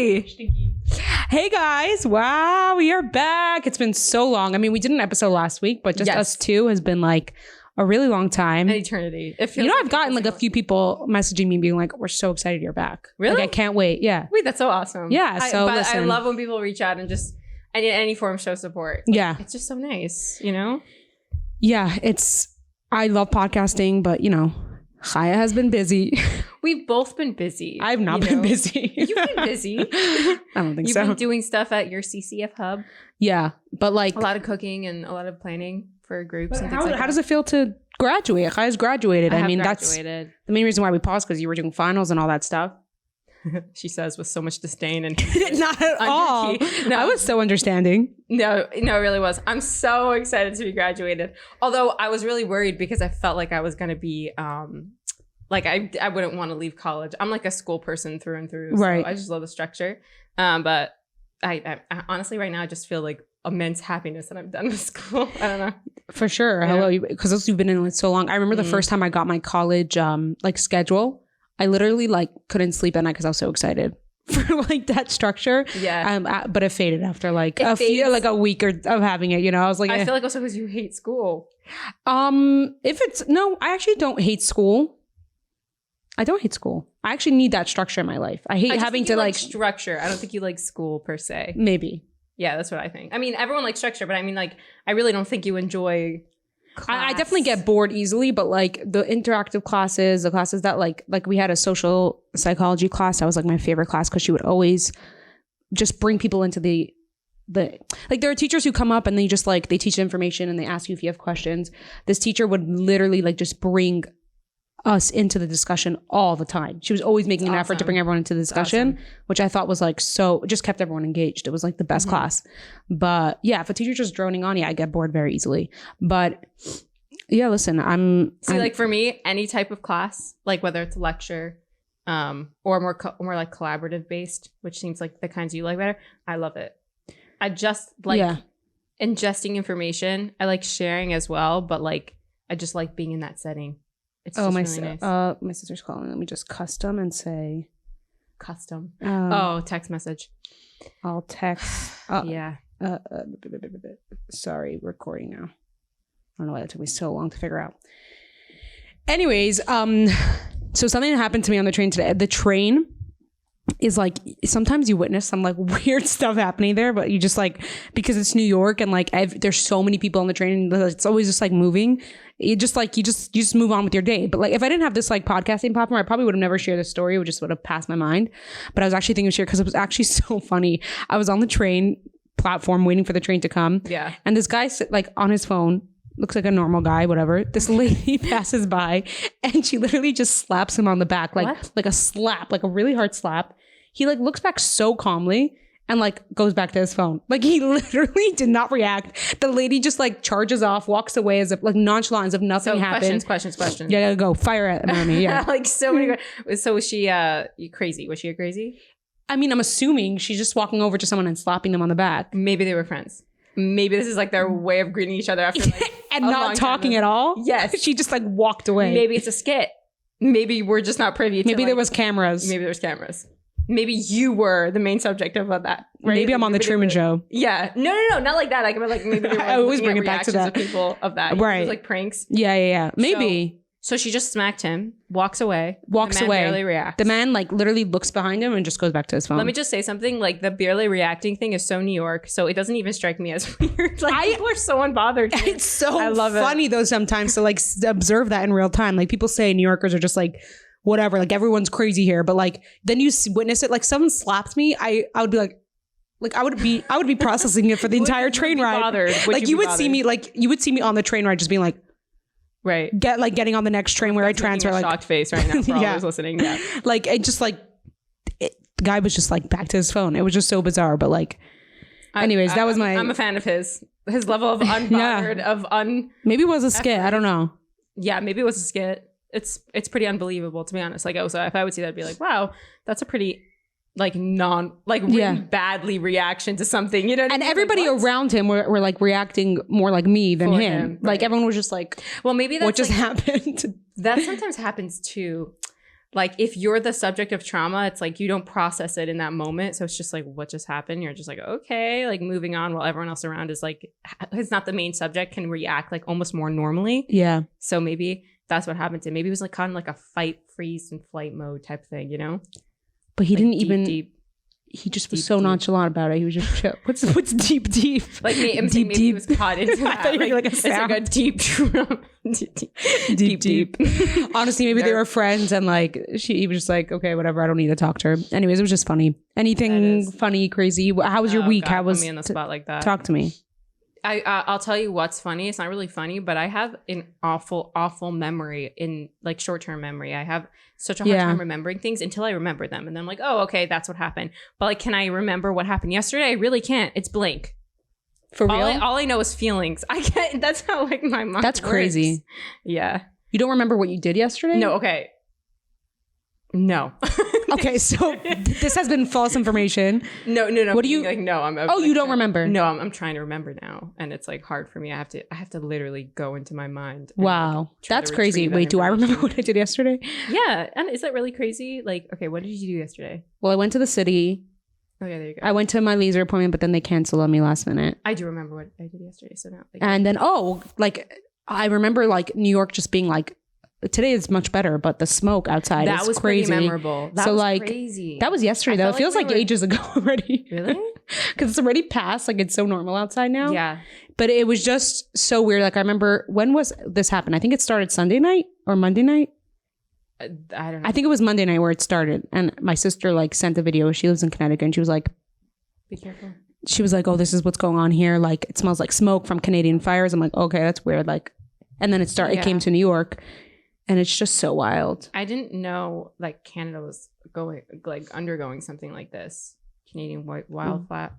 Hey. Hey guys. Wow, we are back. It's been so long. I mean, we did an episode last week, but just us two has been like a really long time. An eternity. It feels I've gotten like a few people messaging me being like, we're so excited you're back. Really? Like, I can't wait. Yeah. Wait, that's so awesome. Yeah. I love when people reach out and just in any form show support. Like, yeah. It's just so nice, you know? Yeah. I love podcasting, but Chaya has been busy. We've both been busy. I've not been busy. You've been busy. I don't think so. You've been doing stuff at your CCF hub. Yeah. But like a lot of cooking and a lot of planning for groups and things how does it feel to graduate? Chaya's graduated. I mean, graduated. That's the main reason why we paused, because you were doing finals and all that stuff. She says with so much disdain and not at all. No, I was so understanding. No, it really was. I'm so excited to be graduated. Although I was really worried because I felt like I was going to be like I wouldn't want to leave college. I'm like a school person through and through. So right. I just love the structure. But I honestly right now I just feel like immense happiness that I'm done with school. I don't know. For sure. Yeah. Hello, because you've been in it so long. I remember the first time I got my college like schedule. I literally like couldn't sleep at night because I was so excited for like that structure. Yeah. But it faded after like a week of having it. I was like, I feel like also because you hate school. I actually don't hate school. I don't hate school. I actually need that structure in my life. I hate having to like structure. I don't think you like school per se. Maybe. Yeah, that's what I think. I mean, everyone likes structure, but I mean, like, I really don't think you enjoy class. I definitely get bored easily, but like the interactive classes, the classes that like we had a social psychology class. That was like my favorite class because she would always just bring people into the like there are teachers who come up and they just like they teach information and they ask you if you have questions. This teacher would literally like just bring us into the discussion all the time. She was always making an effort to bring everyone into the discussion, which I thought was like it just kept everyone engaged. It was like the best class. But yeah, if a teacher's just droning on, I get bored very easily. But yeah, listen, like for me, any type of class, like whether it's a lecture, or more like collaborative based, which seems like the kinds you like better, I love it. I just like ingesting information. I like sharing as well, but like I just like being in that setting. It's just really nice. My sister's calling. Let me just custom and say custom. Text message. I'll text. Yeah. Sorry, recording now. I don't know why that took me so long to figure out. Anyways, so something happened to me on the train today. The train is like, sometimes you witness some like weird stuff happening there, but you just like, because it's New York and like there's so many people on the train and it's always just like moving. You just move on with your day. But like if I didn't have this like podcasting platform, I probably would have never shared this story. It would just would have passed my mind. But I was actually thinking of share because it was actually so funny. I was on the train platform waiting for the train to come. Yeah. And this guy like on his phone, looks like a normal guy, whatever. This lady passes by and she literally just slaps him on the back, like a slap, like a really hard slap. He like looks back so calmly and like goes back to his phone. Like he literally did not react. The lady just like charges off, walks away as if like nonchalant, as if nothing happened. Questions. Yeah, go fire at me. Yeah. Like so many. So was she crazy? Was she a crazy? I mean, I'm assuming she's just walking over to someone and slapping them on the back. Maybe they were friends. Maybe this is like their way of greeting each other after like and not talking at all. Yes. She just like walked away. Maybe it's a skit. Maybe we're just not privy to Maybe there was cameras. Maybe there's cameras. Maybe you were the main subject of that. Right? Maybe I'm on the Truman Show. Yeah. No, not like that. Like maybe they were like, I always bring it back to that. Of people of that. Right. It was like pranks. Yeah. Maybe. So she just smacked him, walks away. The man barely reacts. The man like literally looks behind him and just goes back to his phone. Let me just say something. Like the barely reacting thing is so New York. So it doesn't even strike me as weird. Like people are so unbothered. It's so funny though sometimes to like observe that in real time. Like people say New Yorkers are just like, whatever, like everyone's crazy here, but like then you witness it. Like someone slapped me, I would be like I would be processing it for the entire train ride. You would see me on the train ride just being like, right, getting on the next train where I transfer, a like shocked face right now for all those listening. Yeah, like it just like the guy was just like back to his phone. It was just so bizarre, but like, anyways, that was my. I'm a fan of his level of unbothered Maybe it was a skit. I don't know. Yeah, maybe it was a skit. It's pretty unbelievable, to be honest. Like, so if I would see that, I'd be like, wow, that's a pretty like badly reaction to something, you know what I mean? Everybody around him were like reacting more like me than him. Right. Like everyone was just like, well, maybe that's what just happened. That sometimes happens too. like if you're the subject of trauma, it's like you don't process it in that moment. So it's just like, what just happened? You're just like, okay, like moving on while everyone else around is like, it's not the main subject, can react like almost more normally. Yeah. So maybe that's what happened to him. Maybe it was like kind of like a fight, freeze, and flight mode type thing, you know? But he like didn't deep, even, deep. He just was so nonchalant about it. He was just chill. What's deep? Like me, I'm saying maybe he was caught into that. I thought you were like a it's like a deep. Honestly, maybe they were friends and like he was just like, okay, whatever. I don't need to talk to her. Anyways, it was just funny. Anything funny, crazy? How was your week? God, How was put me on the spot like that? Talk to me. I'll tell you what's funny. It's not really funny, but I have an awful memory in like short-term memory. I have such a hard time remembering things until I remember them. And then I'm like, oh, okay, that's what happened. But like, can I remember what happened yesterday? I really can't. It's blank. For real? All I know is feelings. I can't. That's how like my mind That's works. crazy. Yeah. You don't remember what you did yesterday? No. Okay. No. Okay, so this has been false information. No. What do you like? No, I'm. Oh, like, you don't remember? No, I'm trying to remember now, and it's like hard for me. I have to literally go into my mind. Wow, like, that's crazy. Wait, do I remember what I did yesterday? Yeah, and is that really crazy? Like, okay, what did you do yesterday? Well, I went to the city. Oh yeah, there you go. I went to my laser appointment, but then they canceled on me last minute. I do remember what I did yesterday. So now, like, and then I remember like New York just being like. Today is much better, but the smoke outside is crazy. Pretty memorable. That was like crazy. That was yesterday though. It feels like ages ago already. Really? Because it's already past. Like it's so normal outside now. Yeah. But it was just so weird. Like I remember when was this happen? I think it started Sunday night or Monday night. I don't know. I think it was Monday night where it started. And my sister like sent a video. She lives in Connecticut, and she was like, "Be careful." She was like, "Oh, this is what's going on here. Like it smells like smoke from Canadian fires." I'm like, "Okay, that's weird." Like, and then it came to New York. And it's just so wild. I didn't know like Canada was undergoing something like this. Canadian wildfires.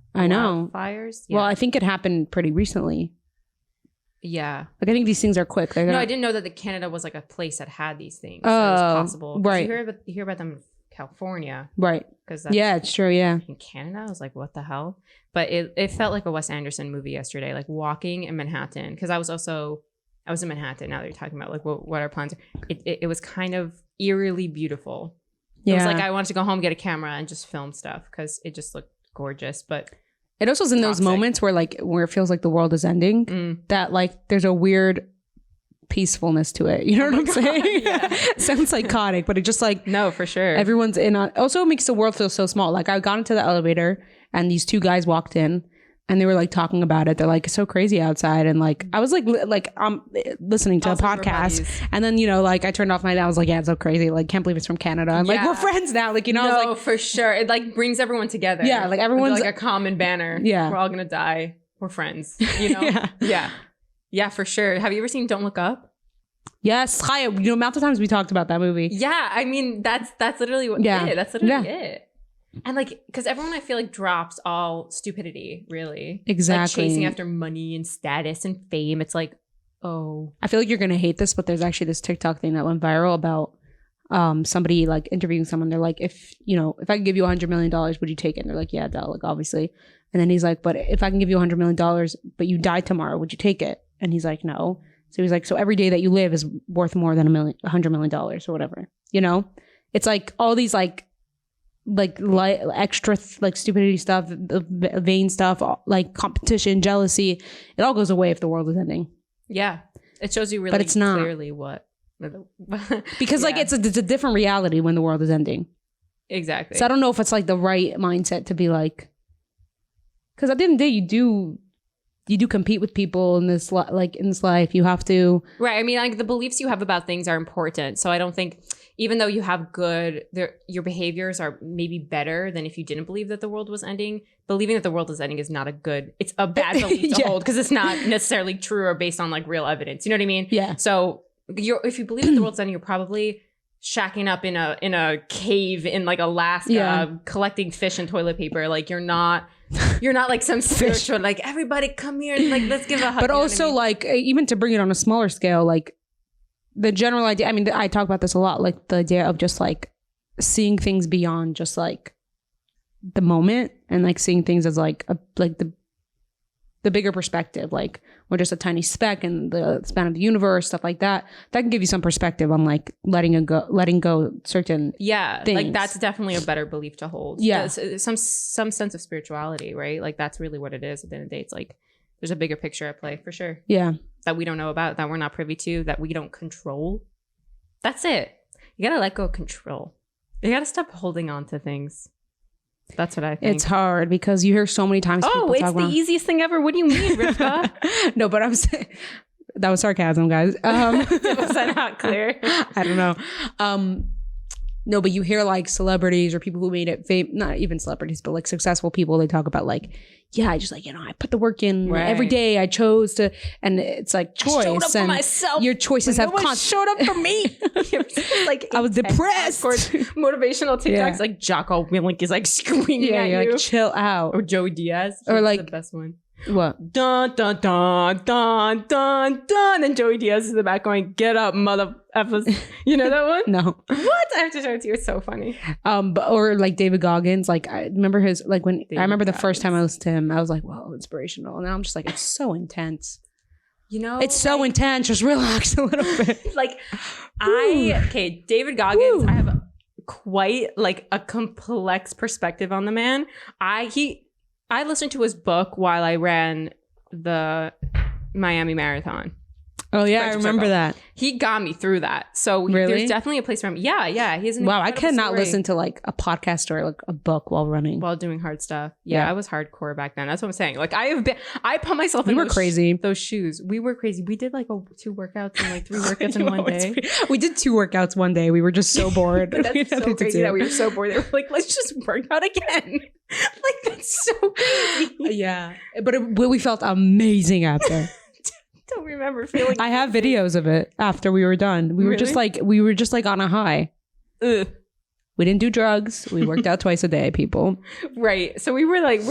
Yeah. Well, I think it happened pretty recently. Yeah. Like I think these things are quick. No, I didn't know that Canada was like a place that had these things. That was possible. Right. You hear about them in California. Right. Because it's true. Yeah. In Canada, I was like, what the hell? But it felt like a Wes Anderson movie yesterday, like walking in Manhattan. Because I was in Manhattan. Now that you're talking about like what our plans are. It was kind of eerily beautiful. Yeah. It was like I wanted to go home, get a camera, and just film stuff because it just looked gorgeous. But it also is in those moments where it feels like the world is ending. That like there's a weird peacefulness to it. You know what I'm saying? Yeah. Sounds psychotic, but it just like no, for sure. Everyone's in on. Also, it makes the world feel so small. Like I got into the elevator and these two guys walked in. And they were like talking about it. They're like, it's so crazy outside. And like, I was like I'm listening to a podcast. And then, like I turned off my, I was like, yeah, it's so crazy. Like, can't believe it's from Canada. I'm like, we're friends now. Like, No, I was like, for sure. It like brings everyone together. Yeah. Like everyone's like a common banner. Yeah. We're all going to die. We're friends. Yeah, for sure. Have you ever seen Don't Look Up? Yes. Hi. Amount of times we talked about that movie. Yeah. I mean, that's literally what it is. That's literally it. And like, because everyone I feel like drops all stupidity, really. Exactly. Like chasing after money and status and fame. It's like, oh. I feel like you're going to hate this, but there's actually this TikTok thing that went viral about somebody like interviewing someone. They're like, if I could give you $100 million, would you take it? And they're like, yeah, duh, like obviously. And then he's like, but if I can give you $100 million, but you die tomorrow, would you take it? And he's like, no. So he's like, so every day that you live is worth more than $100 million or whatever. It's like all these like extra like stupidity stuff, vain stuff, like competition, jealousy. It all goes away if the world is ending. Yeah, it shows you really, but it's not clearly what because like it's a different reality when the world is ending. Exactly. So I don't know if it's like the right mindset to be like, because at the end of the day, you do compete with people in this life. You have to. Right. I mean, like the beliefs you have about things are important. So I don't think, even though you have your behaviors are maybe better than if you didn't believe that the world was ending. Believing that the world is ending is not it's a bad belief to hold because it's not necessarily true or based on like real evidence. You know what I mean? Yeah. So if you believe that the world's ending, you're probably shacking up in a cave in like Alaska, collecting fish and toilet paper. Like you're not like some spiritual, like everybody come here and like, let's give a hug. But also like, even to bring it on a smaller scale, like the general idea, I mean, I talk about this a lot, like the idea of just like seeing things beyond just like the moment and like seeing things as like the the bigger perspective, like we're just a tiny speck in the span of the universe, stuff like that. That can give you some perspective on like letting go certain things. Like that's definitely a better belief to hold. Yeah. Some sense of spirituality, right? Like that's really what it is at the end of the day. It's like there's a bigger picture at play for sure. Yeah. That we don't know about, that we're not privy to, that we don't control. That's it. You gotta let go of control. You gotta stop holding on to things. That's what I think. It's hard because you hear so many times people it's talk the easiest thing ever. What do you mean, Rivka? No, but I'm saying that was sarcasm, guys. Was that not clear? I don't know. No, but you hear like celebrities or people who made it not even celebrities, but like successful people, they talk about like, yeah, I just like, I put the work in every day. I chose to, and it's like choice. I showed up for myself. Your choices have showed up for me. Like I was depressed. Motivational TikToks like Jocko Willink is like screaming at you. Like chill out. Or Joey Diaz. Or like the best one. What? Dun dun dun dun dun dun, and Joey Diaz is in the back going, "Get up, mother effers." You know that one? No. What? I have to show it to you. It's so funny. Or like David Goggins. Like I remember his I remember the first time I listened to him, I was like, "Whoa, inspirational!" And now I'm just like, it's so intense. You know, it's so intense. Just relax a little bit. David Goggins. I have quite like a complex perspective on the man. I listened to his book while I ran the Miami Marathon. Oh yeah, I remember that. He got me through that. So there's definitely a place for him. Yeah. He's an I cannot listen to like a podcast or like a book while running. While doing hard stuff. Yeah, I was hardcore back then. That's what I'm saying. Like I put myself in those shoes. We were crazy. We did like 2 workouts and like 3 workouts in one day. We did 2 workouts one day. We were just so bored. But that's so crazy that we were so bored. They were like, let's just work out again. Like that's so crazy. Yeah. But we felt amazing after. Don't remember feeling. I have videos of it after we were done. We were just like on a high. Ugh. We didn't do drugs. We worked out twice a day, people. Right. So we're like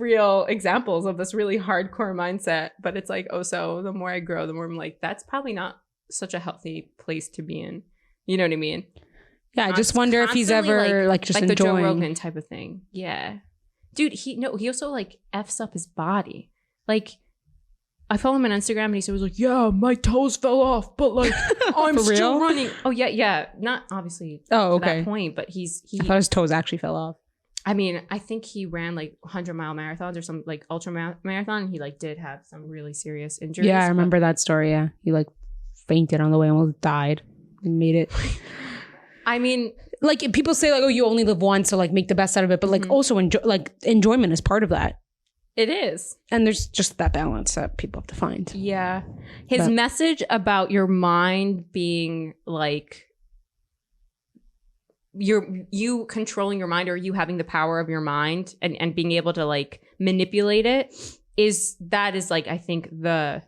real examples of this really hardcore mindset. But it's like, so the more I grow, the more I'm like, that's probably not such a healthy place to be in. You know what I mean? Yeah. I just wonder if he's ever like just enjoying the Joe Rogan type of thing. Yeah. Dude, he also like F's up his body. Like, I follow him on Instagram and he was like, yeah, my toes fell off, but like I'm still running. Oh yeah. Not obviously to that point, but I thought his toes actually fell off. I mean, I think he ran like 100-mile marathons or some like ultra marathon. He like did have some really serious injuries. Yeah, I remember that story. Yeah. He like fainted on the way and almost died and made it. I mean, like people say like, oh, you only live once, so like make the best out of it. But like also enjoyment is part of that. It is. And there's just that balance that people have to find. Yeah. His message about your mind being like you controlling your mind or you having the power of your mind and being able to like manipulate it is like, I think the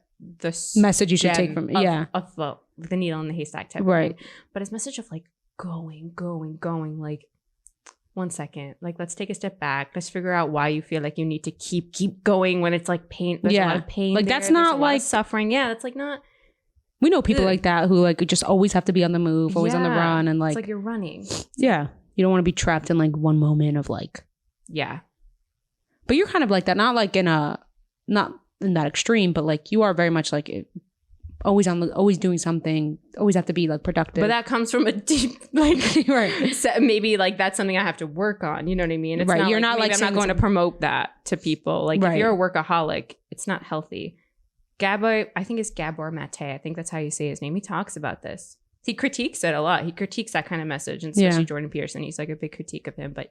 message you should take from of the needle in the haystack type of thing. But his message of like going, like, 1 second, like let's take a step back, let's figure out why you feel like you need to keep going when it's like pain. There's a lot of pain, like that's not like suffering. That's like not. We know people like that who like just always have to be on the move, always on the run, and like it's like you're running. Yeah, you don't want to be trapped in like one moment of like but you're kind of like that, not in that extreme, but like you are very much like always doing something, always have to be like productive. But that comes from a deep like maybe like that's something I have to work on. You know what I mean? It's not you're not like I'm not going to promote that to people. Like if you're a workaholic, it's not healthy. I think it's Gabor Mate. I think that's how you say his name. He talks about this. He critiques it a lot. He critiques that kind of message, and especially Jordan Peterson. He's like a big critique of him. But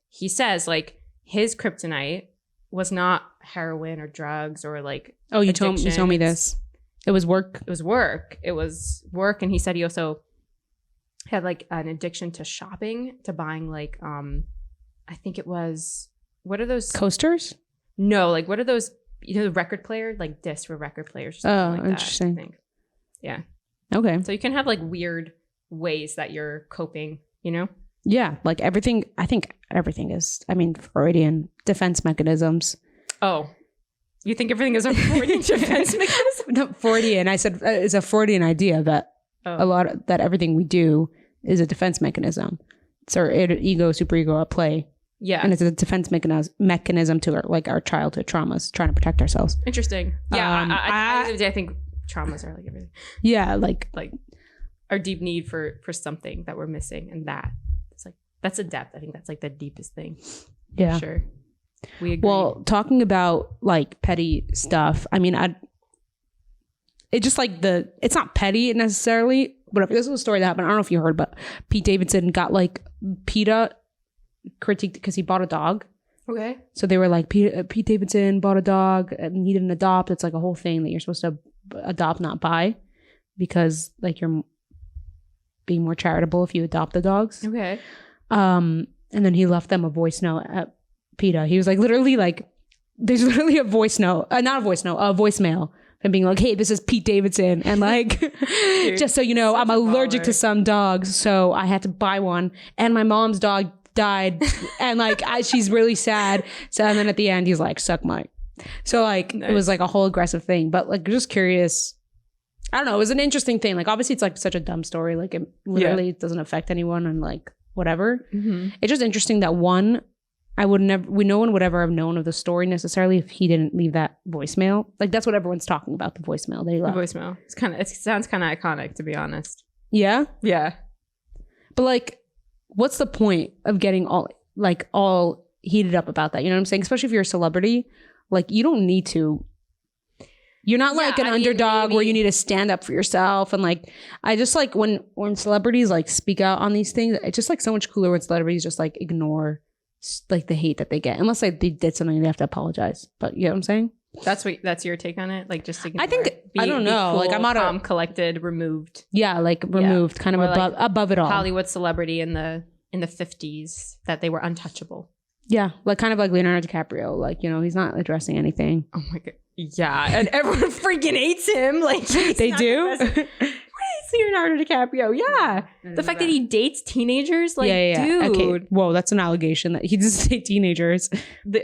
he says like his kryptonite was not heroin or drugs or like you told me this. It was work. It was work. And he said he also had like an addiction to shopping, to buying like, I think it was, what are those? Coasters? No, like what are those, the record player, like discs for record players. Or something like interesting. That, I think. Yeah. Okay. So you can have like weird ways that you're coping, you know? Yeah. Like everything, I think everything is, Freudian defense mechanisms. Oh. You think everything is a Freudian defense mechanism? No, Freudian. I said it's a Freudian idea that that everything we do is a defense mechanism. It's our ego, superego at play. Yeah. And it's a defense mechanism to our childhood traumas, trying to protect ourselves. Interesting. Yeah. I think traumas are like everything. Yeah. Like our deep need for something that we're missing. And it's like, that's a depth. I think that's like the deepest thing. Yeah. For sure. We agree. Well, talking about like petty stuff, I mean, it's just like it's not petty necessarily, whatever. This is a story that happened. I don't know if you heard, but Pete Davidson got like PITA critiqued because he bought a dog. Okay. So they were like, Pete Davidson bought a dog and he didn't adopt. It's like a whole thing that you're supposed to adopt, not buy, because like you're being more charitable if you adopt the dogs. Okay. And then he left them a voice note at PITA. He was like, literally, like, there's literally a voice note, not a voice note, a voicemail, and being like, hey, this is Pete Davidson, and like, dude, just so you know, I'm allergic to some dogs, so I had to buy one, and my mom's dog died, and like, she's really sad. So, and then at the end, he's like, suck my. So like, nice. It was like a whole aggressive thing, but like, just curious. I don't know. It was an interesting thing. Like, obviously, it's like such a dumb story. Like, it literally doesn't affect anyone, and like whatever. Mm-hmm. It's just interesting that no one would ever have known of the story necessarily if he didn't leave that voicemail. Like, that's what everyone's talking about, the voicemail that he left. The voicemail. It sounds kind of iconic, to be honest. Yeah? Yeah. But like, what's the point of getting all heated up about that? You know what I'm saying? Especially if you're a celebrity. Like, you don't need to. You're not like an underdog where you need to stand up for yourself. And like, I just like when celebrities like speak out on these things, it's just like so much cooler when celebrities just like ignore like the hate that they get, unless like they did something they have to apologize. But you know what I'm saying? That's your take on it? Like, just ignore. I think I don't know. Cool, like, I'm not collected, removed. Yeah, like removed, kind of above it all. Hollywood celebrity in the 50s that they were untouchable. Yeah, like kind of like Leonardo DiCaprio. Like, you know, he's not addressing anything. Oh my god. Yeah, and everyone freaking hates him. Like, they do. Leonardo DiCaprio. Yeah, the fact that he dates teenagers. Like, dude. Okay. Whoa, that's an allegation that he doesn't date teenagers.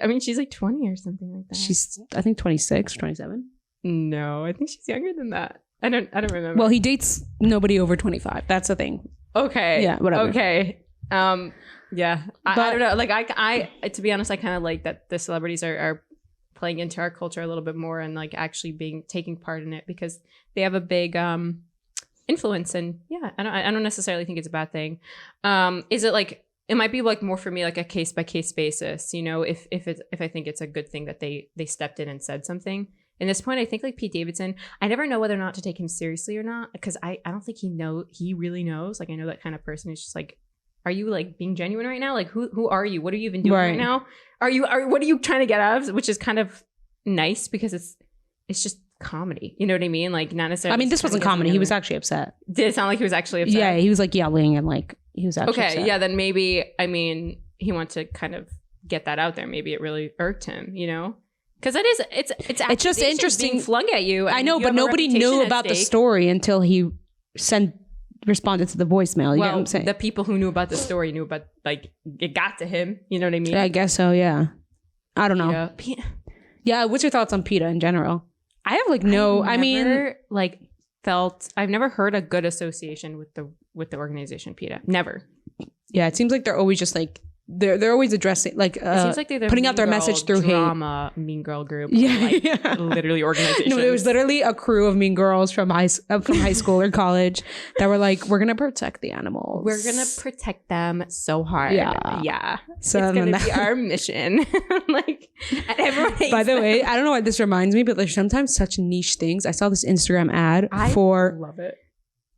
I mean, she's like 20 or something like that. She's, I think, 26 or 27. No, I think she's younger than that. I don't remember. Well, he dates nobody over 25. That's the thing. Okay. Yeah. Whatever. Okay. Yeah. I don't know. Like, I to be honest, I kind of like that the celebrities are playing into our culture a little bit more and like actually taking part in it, because they have a big influence. And yeah, I don't necessarily think it's a bad thing. Is it like, it might be like more for me like a case by case basis, you know, if I think it's a good thing that they stepped in and said something. In this point, I think like Pete Davidson, I never know whether or not to take him seriously or not, because I don't think he really knows. Like, I know that kind of person who's just like, are you like being genuine right now? Like, who are you? What are you even doing right now? What are you trying to get out of? Which is kind of nice, because it's just comedy. You know what I mean? Like, not necessarily. I mean, this wasn't comedy. He was actually upset. Did it sound like he was actually upset? Yeah, he was like yelling and like he was actually upset. Yeah, then maybe, I mean, he wanted to kind of get that out there. Maybe it really irked him, you know? Because it's just interesting being flung at you. I know, but nobody knew about the story until he responded to the voicemail. You get what I'm saying? The people who knew about the story knew about, like, it got to him. You know what I mean? I guess so, yeah. I don't know. Yeah, what's your thoughts on PITA in general? I have like I've never heard a good association with the organization PITA. Never. Yeah, it seems like they're always just like they're always addressing like it seems like they're putting out their message through drama, hate. Mean girl group. Yeah, literally organization. No, there was literally a crew of mean girls from high school or college that were like, we're gonna protect the animals. We're gonna protect them so hard. Yeah. So it's gonna be our mission. Like, and everyone hates By the way, I don't know why this reminds me, but there's sometimes such niche things. I saw this Instagram ad for. Love it.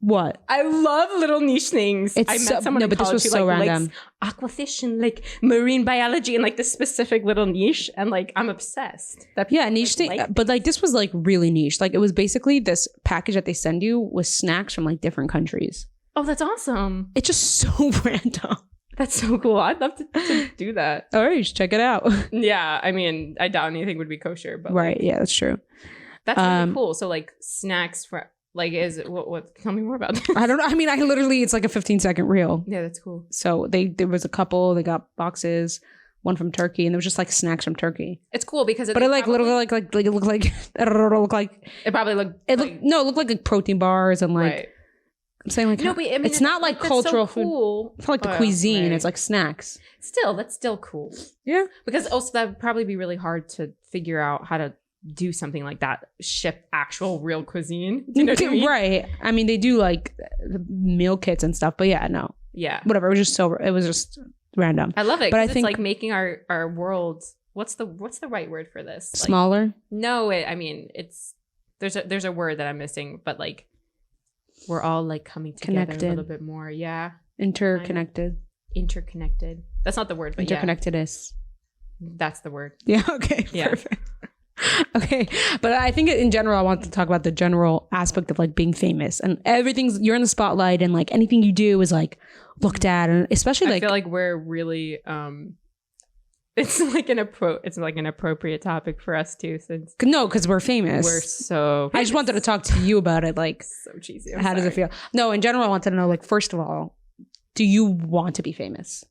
What? I love little niche things. I met someone in college who so random. Likes aquafish and like marine biology and like this specific little niche, and like I'm obsessed. Niche thing. But like this was like really niche. Like it was basically this package that they send you with snacks from like different countries. Oh, that's awesome. It's just so random. That's so cool. I'd love to do that. All right, you should check it out. Yeah, I mean, I doubt anything would be kosher, but right. Yeah, that's true. That's really cool. So like snacks for. Like, is what? Tell me more about this. I don't know. I mean, it's like a 15-second reel. Yeah, that's cool. So there was a couple. They got boxes, one from Turkey, and there was just like snacks from Turkey. It's cool because but it like literally like it looked like I don't know, looked like it probably looked. It looked like protein bars and like I'm saying like, no, but I mean, it's not like cultural so cool. food. It's not like the cuisine. Right. It's like snacks. Still, that's still cool. Yeah. Because also that would probably be really hard to figure out how to do something like that. Ship actual real cuisine. You know what I mean? Right. I mean, they do like meal kits and stuff, but yeah, no. Yeah. Whatever. It was just random. I love it. But I it's think like making our world. What's the right word for this? Like, smaller? no, I mean it's there's a word that I'm missing, but like we're all like coming together a little bit more. Yeah. Interconnected. Interconnected. That's not the word, but interconnectedness. Yeah. That's the word. Yeah. Okay. Yeah. Perfect. Okay. But I think in general, I want to talk about the general aspect of like being famous and you're in the spotlight and like anything you do is like looked at, and especially like I feel like we're really it's like an appropriate topic for us too, since because we're famous. We're so famous. I just wanted to talk to you about it. Like, so cheesy. How does it feel? No, in general, I wanted to know, like, first of all, do you want to be famous?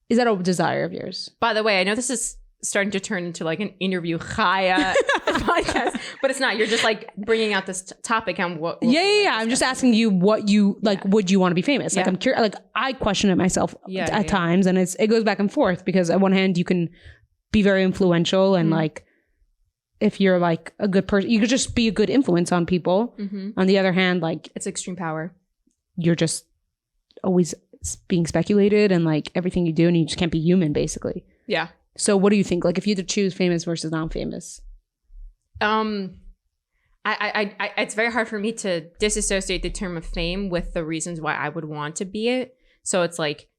Is that a desire of yours? By the way, I know this is starting to turn into like an interview Chaya podcast, but it's not. You're just like bringing out this topic and what yeah. I'm just asking you what you like. Would you want to be famous? Like, I'm curious. Like, I question it myself at times, and it goes back and forth because at one hand you can be very influential and like if you're like a good person, you could just be a good influence on people. On the other hand, like it's extreme power. You're just always being speculated and like everything you do, and you just can't be human, basically. Yeah. So what do you think? Like, if you had to choose famous versus non-famous? It's very hard for me to disassociate the term of fame with the reasons why I would want to be it. So it's like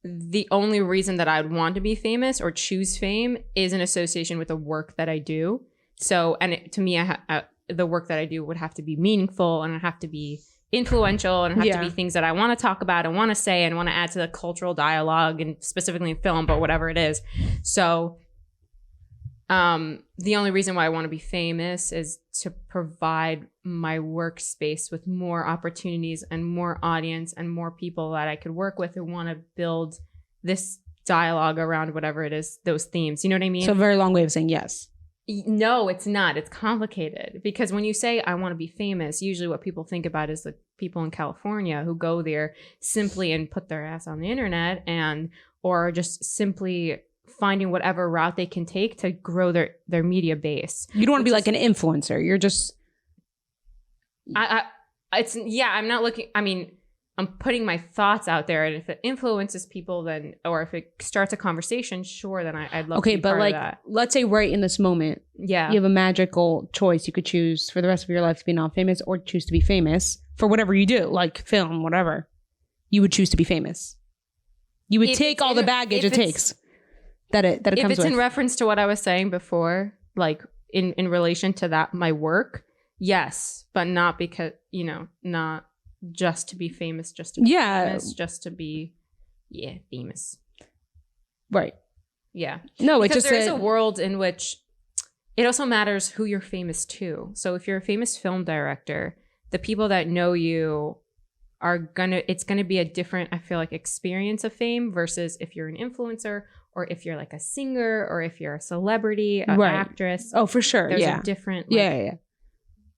the only reason that I would want to be famous or choose fame is in association with the work that I do. So, and to me, the work that I do would have to be meaningful and it'd have to be influential and have to be things that I want to talk about and want to say and want to add to the cultural dialogue and specifically in film, but whatever it is. So the only reason why I want to be famous is to provide my workspace with more opportunities and more audience and more people that I could work with who want to build this dialogue around whatever it is, those themes. You know what I mean? So a very long way of saying yes. No, it's not. It's complicated because when you say I want to be famous, usually what people think about is the people in California who go there simply and put their ass on the internet or just simply finding whatever route they can take to grow their media base. You don't want to be like an influencer. You're just I'm not looking. I mean, I'm putting my thoughts out there, and if it influences people, then, or if it starts a conversation, sure, then I'd love to be part of that. Let's say right in this moment, you have a magical choice. You could choose for the rest of your life to be non-famous or choose to be famous for whatever you do, like film, whatever. You would choose to be famous. You would take all the baggage it takes that it comes with. If it's in reference to what I was saying before, like in relation to that, my work, yes, but not because, not just to be famous, just to be famous, just to be, famous. Right. Yeah. No, because there's a world in which it also matters who you're famous to. So if you're a famous film director, the people that know you it's gonna be a different, I feel like, experience of fame versus if you're an influencer or if you're like a singer or if you're a celebrity, an actress. Oh, for sure. There's a different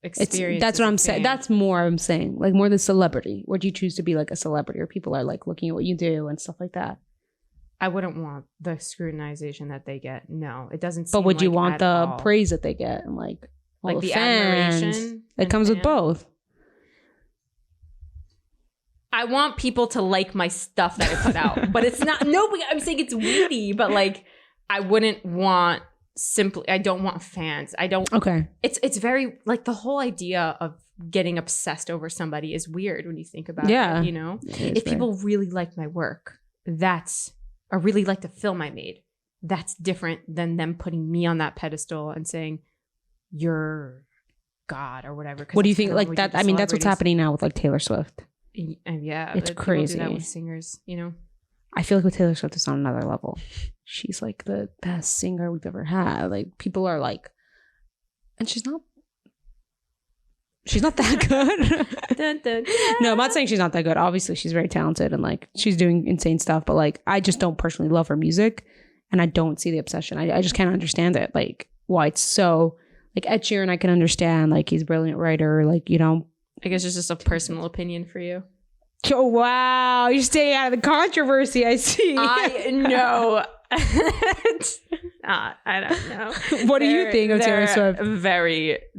experience. That's what I'm saying. That's more I'm saying. Like more than celebrity. Would you choose to be like a celebrity or people are like looking at what you do and stuff like that? I wouldn't want the scrutinization that they get. No, it doesn't seem But would you like want the all. praise that they get and like all the fans? admiration? It comes with both. I want people to like my stuff that I put out, but it's not. Nobody. I'm saying it's weedy, but like I wouldn't want I don't want fans. I don't. Okay. It's very like the whole idea of getting obsessed over somebody is weird when you think about it. You know, if people really like my work, or really like the film I made, that's different than them putting me on that pedestal and saying you're God or whatever. What do you think? Like that? I mean, that's what's happening now with like Taylor Swift. And it's crazy. Do that with singers, I feel like with Taylor Swift, it's on another level. She's like the best singer we've ever had. Like people are like, and she's not that good. Dun, dun, dun. No, I'm not saying she's not that good. Obviously, she's very talented and like she's doing insane stuff. But like, I just don't personally love her music, and I don't see the obsession. I just can't understand it. Like why it's so like Ed Sheeran. I can understand. Like he's a brilliant writer. Like I guess it's just a personal opinion for you. Oh, wow. You're staying out of the controversy, I see. I know. I don't know. What do you think of Taylor Swift?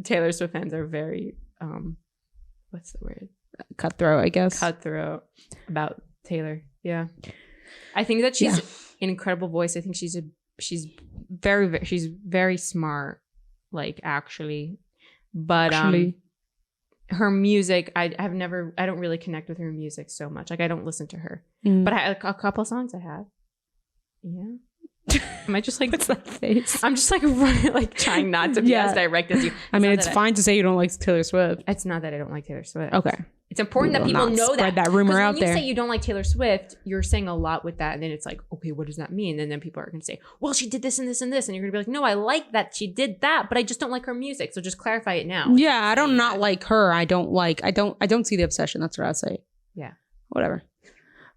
Taylor Swift fans are very, what's the word? Cutthroat, I guess. Cutthroat about Taylor. Yeah. I think that she's an incredible voice. I think she's very smart, like actually. But her music, I don't really connect with her music so much. Like I don't listen to her. But a couple of songs I have. Yeah. Am I just like what's that face? I'm just like running, like trying not to be as direct as you. I mean, it's fine to say you don't like Taylor Swift. It's not that I don't like Taylor Swift. Okay. It's important that people know spread that rumor out there. When you say you don't like Taylor Swift, you're saying a lot with that, and then it's like, okay, what does that mean? And then people are going to say, well, she did this and this and this, and you're going to be like, no, I like that she did that, but I just don't like her music. So just clarify it now. Yeah, I don't not like her. I don't see the obsession. That's what I'd say. Yeah. Whatever.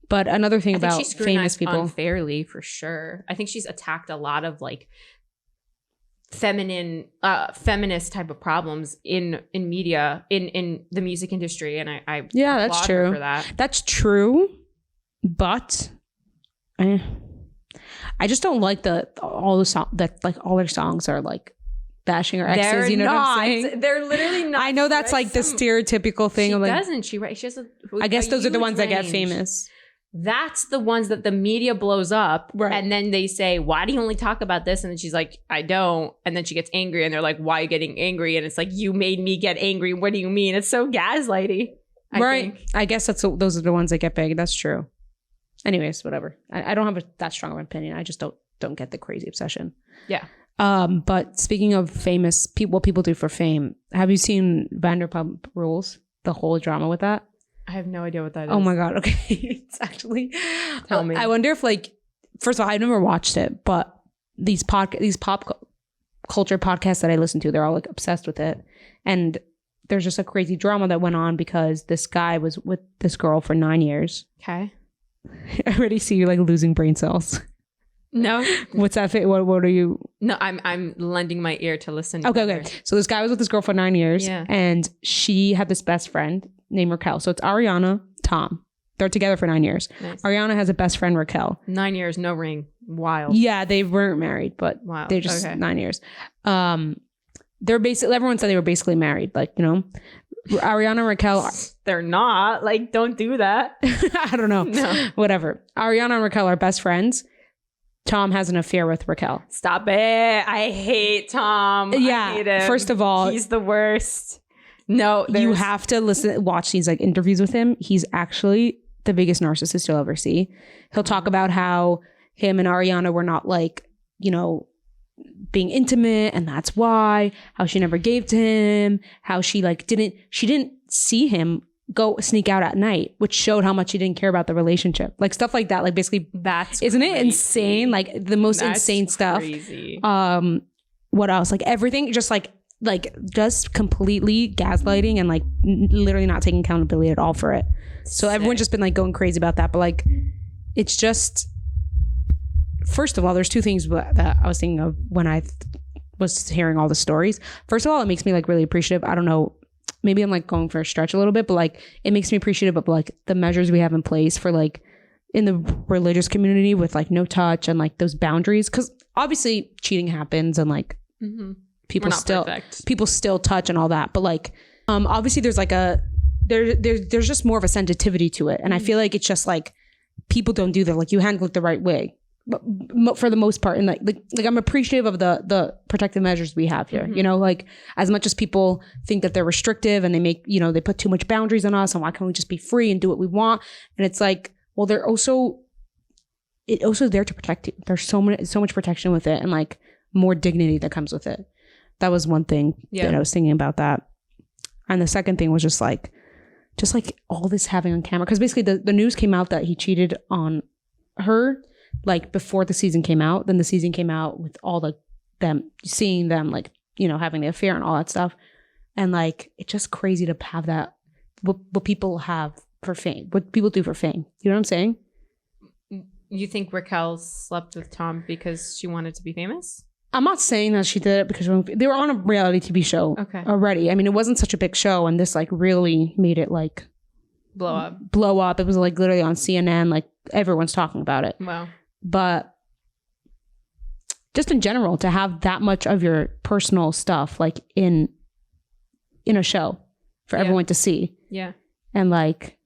But another thing about famous people, unfairly for sure. I think she's attacked a lot of like feminist type of problems in media, in the music industry, and I that's true. For that. That's true, but I just don't like all their songs are like bashing her exes. They're you know not. What I'm saying? They're literally not. I know that's like the stereotypical thing. She like, doesn't. She has a. I guess those are the ones that get famous. That's the ones that the media blows up. Right. And then they say, why do you only talk about this? And then she's like, I don't. And then she gets angry and they're like, why are you getting angry? And it's like, you made me get angry. What do you mean? It's so gaslighty. I think. I guess those are the ones that get big. That's true. Anyways, whatever. I don't have that strong of an opinion. I just don't get the crazy obsession. Yeah. But speaking of famous people, what people do for fame, have you seen Vanderpump Rules? The whole drama with that? I have no idea what that is. Oh my God. Okay. It's actually. Tell me. I wonder if first of all, I've never watched it, but these pop culture podcasts that I listen to, they're all like obsessed with it. And there's just a crazy drama that went on because this guy was with this girl for 9 years. Okay. I already see you like losing brain cells. No. What's that? What are you? No, I'm lending my ear to listen. Okay. So this guy was with this girl for 9 years, and she had this best friend named Raquel. So it's Ariana, Tom. They're together for 9 years. Nice. Ariana has a best friend, Raquel. 9 years, no ring. Wild. Yeah, they weren't married, but they're just 9 years. They're basically, everyone said they were basically married. Like, you know, Ariana and Raquel. They're not. Like, don't do that. I don't know. No. Whatever. Ariana and Raquel are best friends. Tom has an affair with Raquel. Stop it. I hate Tom. Yeah. I hate him. First of all, he's the worst. No, you have to watch these like interviews with him. He's actually the biggest narcissist you'll ever see. He'll talk about how him and Ariana were not like, you know, being intimate, and that's why, how she never gave to him, how she didn't see him go sneak out at night, which showed how much he didn't care about the relationship. Like stuff like that. Like basically isn't it insane? Like the most insane stuff. Crazy. What else? Like everything just just completely gaslighting and like literally not taking accountability at all for it. So everyone's just been like going crazy about that. But like, it's just, first of all, there's two things that I was thinking of when I was hearing all the stories. First of all, it makes me like really appreciative. I don't know, maybe I'm like going for a stretch a little bit, but like it makes me appreciative of like the measures we have in place for like in the religious community with like no touch and like those boundaries. Cause obviously cheating happens and like people still touch and all that. But like, obviously there's like there's just more of a sensitivity to it. And I feel like it's just like people don't do that. Like you handle it the right way. But for the most part, and like I'm appreciative of the protective measures we have here. You know, like as much as people think that they're restrictive and they make, you know, they put too much boundaries on us and why can't we just be free and do what we want? And it's like, well, it's also there to protect you. There's so much protection with it and like more dignity that comes with it. That was one thing that I was thinking about that. And the second thing was just like all this having on camera, because basically the news came out that he cheated on her like before the season came out. Then the season came out with all them seeing them like, you know, having the affair and all that stuff. And like, it's just crazy to have that, what people have for fame, what people do for fame. You know what I'm saying? You think Raquel slept with Tom because she wanted to be famous? I'm not saying that she did it because they were on a reality TV show already. I mean, it wasn't such a big show, and this like really made it like blow up. It was like literally on CNN. Like everyone's talking about it. Wow. But just in general, to have that much of your personal stuff like in a show for everyone to see. Yeah. And like,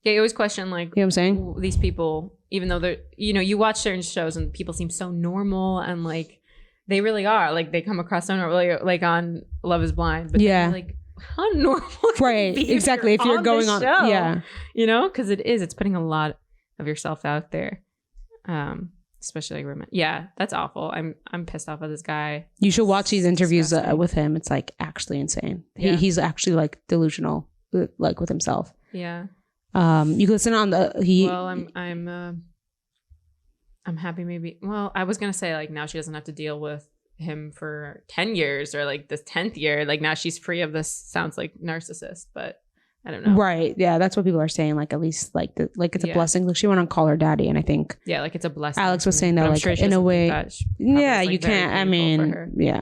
yeah, you always question like, you know what I'm saying? These people, even though they're, you know, you watch certain shows and people seem so normal and like they really are. Like they come across so normal, like on Love Is Blind. But then, like, how normal can it be exactly. If you're going on, show? You know, because it's putting a lot of yourself out there. Especially like women. Yeah, that's awful. I'm pissed off at this guy. You should watch these interviews with him. It's like actually insane. Yeah. He's actually like delusional, like with himself. Yeah. You can listen on the Well, I'm happy. Maybe. Well, I was gonna say like now she doesn't have to deal with him for 10 years or like this 10th year. Like now she's free of this. Sounds like narcissist, but I don't know. Right. Yeah, that's what people are saying. Like at least like it's a blessing. Like she went on Call Her Daddy, and I think like it's a blessing. Alex was saying that like sure in a way. Yeah, you can't. I mean, yeah.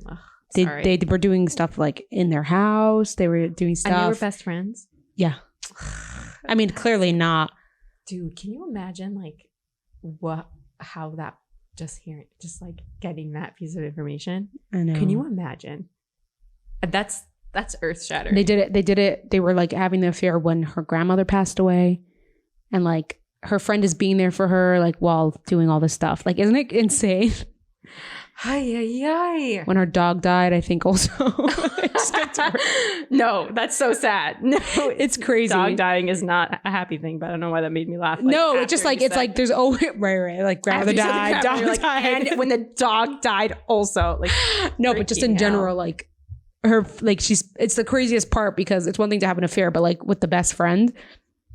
Ugh, they were doing stuff like in their house. They were doing stuff. And they were best friends. Yeah. I mean, clearly not. Dude, can you imagine like how that just like getting that piece of information? I know. Can you imagine? That's earth shattering. They did it. They were like having the affair when her grandmother passed away, and like her friend is being there for her, like while doing all this stuff. Like, isn't it insane? When her dog died, I think also. No, that's so sad. No, it's crazy. Dog dying is not a happy thing, but I don't know why that made me laugh. Like, no, it's just like it's like there's always right. Like grandmother died, dog died, and when the dog died, also like no, but just in general, like her, like it's the craziest part because it's one thing to have an affair, but like with the best friend,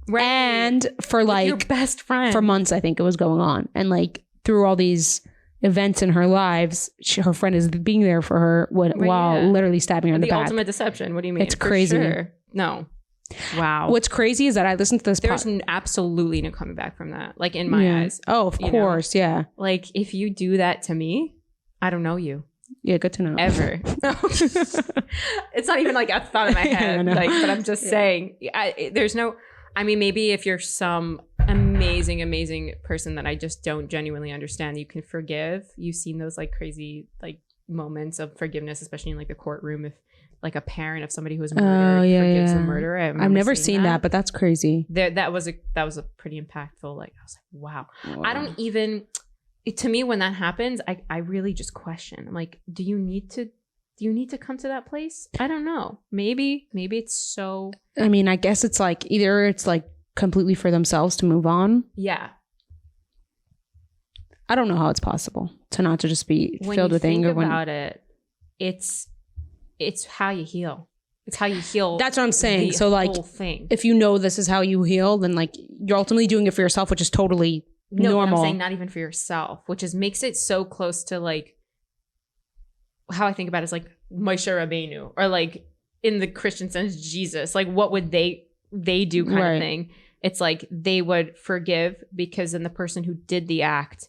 right? And for like your best friend for months, I think it was going on, and like through all these events in her lives, her friend is being there for her while literally stabbing her in the back. The ultimate deception. What do you mean? It's crazy. Sure. No. Wow. What's crazy is that I listened to this. There's absolutely no coming back from that. Like in my eyes. Oh, of course. Know? Yeah. Like if you do that to me, I don't know you. Yeah, good to know. Ever. It's not even like a thought in my head. Like, but I'm just saying, there's no. I mean, maybe if you're some amazing person that I just don't genuinely understand, you can forgive. You've seen those like crazy like moments of forgiveness, especially in like the courtroom. If like a parent of somebody who was murdered forgives the murderer. I've never seen that, but that's crazy. That was a pretty impactful. Like I was like, wow. I don't even. To me, when that happens, I really just question. I'm like, do you need to come to that place? I don't know. Maybe it's so. I mean, I guess it's like either it's like completely for themselves to move on. Yeah. I don't know how it's possible to not to just be filled with anger. When you think about it, it's how you heal. It's how you heal. That's what I'm saying. So like, if you know this is how you heal, then like you're ultimately doing it for yourself, which is totally normal. I'm saying not even for yourself, which makes it so close to like how I think about it is like Moshe Rabbeinu, or like in the Christian sense, Jesus. Like what would they do kind of thing. It's like they would forgive because then the person who did the act,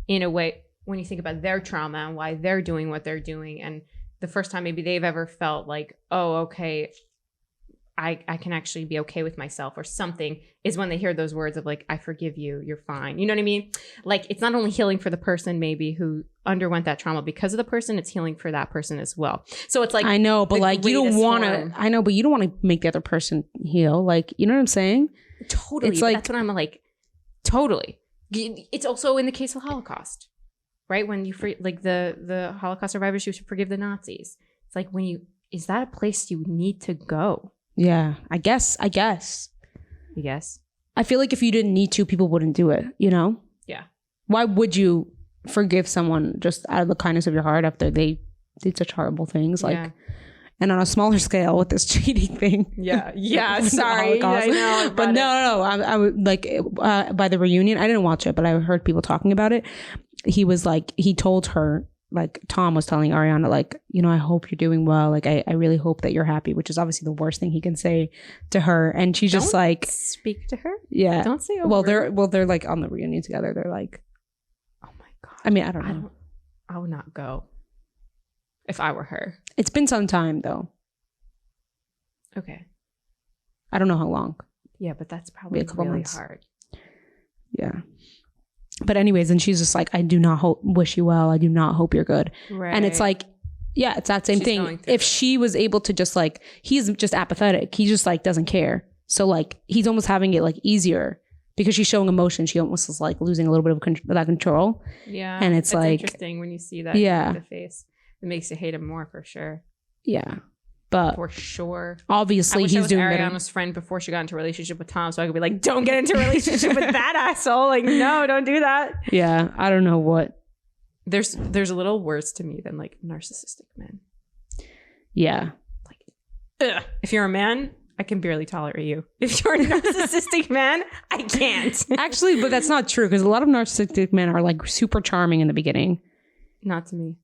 in a way, when you think about their trauma and why they're doing what they're doing, and the first time maybe they've ever felt like, oh, okay, I can actually be okay with myself or something, is when they hear those words of like, I forgive you, you're fine. You know what I mean? Like it's not only healing for the person maybe who underwent that trauma because of the person, it's healing for that person as well. So it's like, I know, but like you don't want to, I know, but you don't want to make the other person heal. Like, you know what I'm saying? Totally. It's like, that's what I'm like, totally. It's also in the case of Holocaust, right? When you like the Holocaust survivors, you should forgive the Nazis. It's like is that a place you need to go? Yeah, I guess. You guess? I feel like if you didn't need to, people wouldn't do it, you know? Yeah. Why would you forgive someone just out of the kindness of your heart after they did such horrible things? Like, and on a smaller scale with this cheating thing. Yeah. Yeah. Sorry. I know. But no. I would like by the reunion, I didn't watch it, but I heard people talking about it. He was like, he told her, like Tom was telling Ariana, like, you know, I hope you're doing well. Like, I really hope that you're happy, which is obviously the worst thing he can say to her. And she's just like, speak to her. Yeah. Don't say a word. They're like on the reunion together. They're like, oh my God. I mean, I don't know. I would not go if I were her. It's been some time though. Okay. I don't know how long. Yeah, but that's probably really months. Hard. Yeah. But anyways, and she's just like, I do not wish you well. I do not hope you're good. Right. And it's like, yeah, it's that same thing. If she was able to just like, he's just apathetic. He just like doesn't care. So like, he's almost having it like easier because she's showing emotion. She almost is like losing a little bit of that control. Yeah. And it's like interesting when you see that in the face. It makes you hate him more for sure. Yeah. But for sure. Obviously he's doing better. Ariana's friend before she got into a relationship with Tom, so I could be like, don't get into a relationship with that asshole. Like, no, don't do that. Yeah. I don't know what. There's a little worse to me than like narcissistic men. Yeah. Like, ugh. If you're a man, I can barely tolerate you. If you're a narcissistic man, I can't. Actually, but that's not true because a lot of narcissistic men are like super charming in the beginning. Not to me.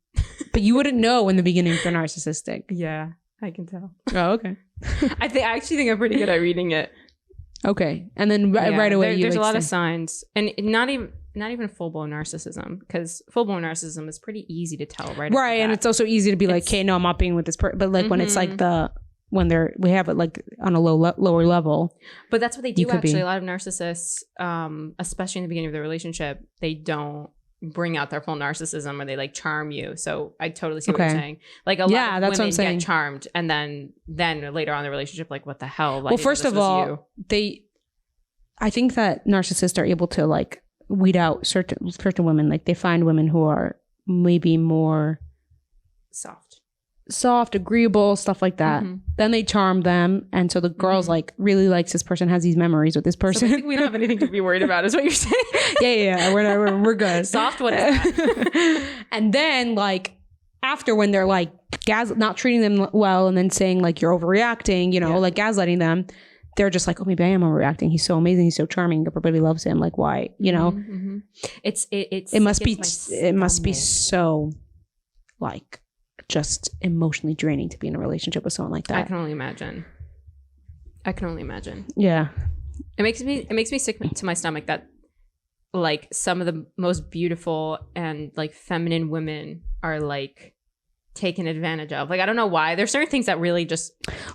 But you wouldn't know in the beginning if they're narcissistic. Yeah, I can tell. Oh, okay. I actually think I'm pretty good at reading it. Okay, and then right away there's a lot of signs, and not even full blown narcissism, because full blown narcissism is pretty easy to tell, right? Right, and it's also easy to be like, okay, no, I'm not being with this person. But like when it's like we have it like on a lower level. But that's what they do actually. A lot of narcissists, especially in the beginning of the relationship, they don't bring out their full narcissism, or they like charm you. So I totally see what you're saying. Like a lot of women get charmed, and then later on in the relationship, like, what the hell? Like, well, first of all, I think that narcissists are able to like weed out certain women. Like they find women who are maybe more soft, agreeable, stuff like that. Then they charm them, and so the girl's like really likes this person, has these memories with this person. So we don't have anything to be worried about, is what you're saying. yeah, we're good. Soft, what is that? And then like after, when they're like not treating them well, and then saying like you're overreacting, like gaslighting them, they're just like, oh, maybe I am overreacting. He's so amazing. He's so charming. Everybody loves him. Like, why? It must be so like just emotionally draining to be in a relationship with someone like that. I can only imagine. Yeah. It makes me sick to my stomach that like some of the most beautiful and like feminine women are like taken advantage of. Like, I don't know why. There's certain things that really just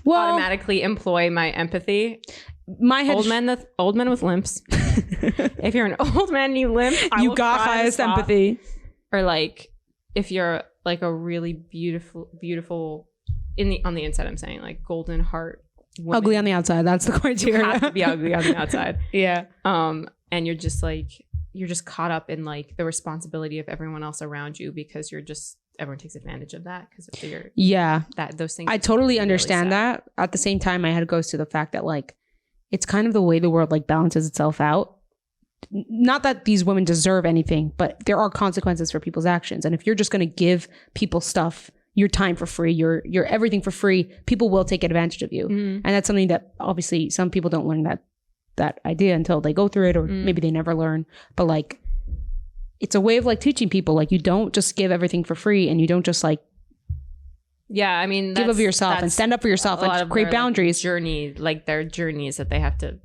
automatically employ my empathy. My head old men with limps. If you're an old man and you limp, you got highest empathy. Or like if you're like a really beautiful on the inside, I'm saying like golden heart woman. Ugly on the outside. That's the criteria. You have to be ugly on the outside. Yeah. And you're just caught up in like the responsibility of everyone else around you, because everyone takes advantage of that because of your those things. I totally understand that. At the same time, my head goes to the fact that like it's kind of the way the world like balances itself out. Not that these women deserve anything, but there are consequences for people's actions. And if you're just going to give people stuff, your time for free, your everything for free, people will take advantage of you. And that's something that obviously some people don't learn that idea until they go through it, or maybe they never learn. But like, it's a way of like teaching people, like, you don't just give everything for free, and you don't just like, I mean, give of yourself and stand up for yourself and create boundaries. Their journeys that they have to,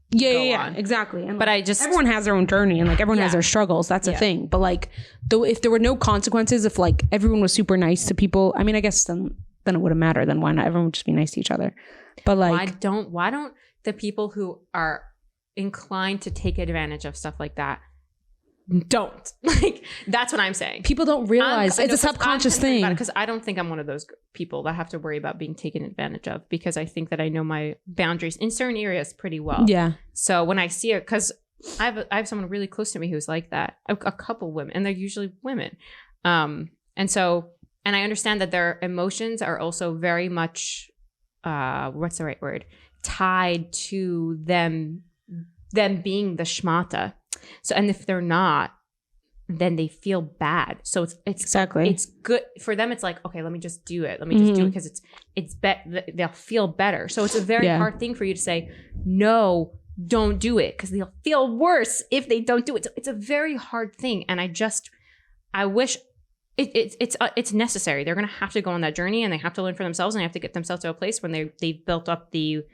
Yeah, exactly. And but everyone has their own journey, and like everyone has their struggles. That's a thing. But like, though, if there were no consequences, if like everyone was super nice to people, I mean, I guess then it wouldn't matter. Then why not? Everyone would just be nice to each other. But like, why don't the people who are inclined to take advantage of stuff like that don't? Like, that's what I'm saying. People don't realize it's a subconscious thing. Because I don't think I'm one of those people that have to worry about being taken advantage of, because I think that I know my boundaries in certain areas pretty well. Yeah. So when I see it, because I have someone really close to me who's like that, a couple women, and they're usually women. And I understand that their emotions are also very much, what's the right word? Tied to them being the schmata. So, and if they're not, then they feel bad. So it's good for them. It's like, okay, let me just do it. Let me just do it because they'll feel better. So it's a very hard thing for you to say, no, don't do it, because they'll feel worse if they don't do it. So it's a very hard thing. And I wish it's necessary. They're going to have to go on that journey, and they have to learn for themselves, and they have to get themselves to a place when they've built up the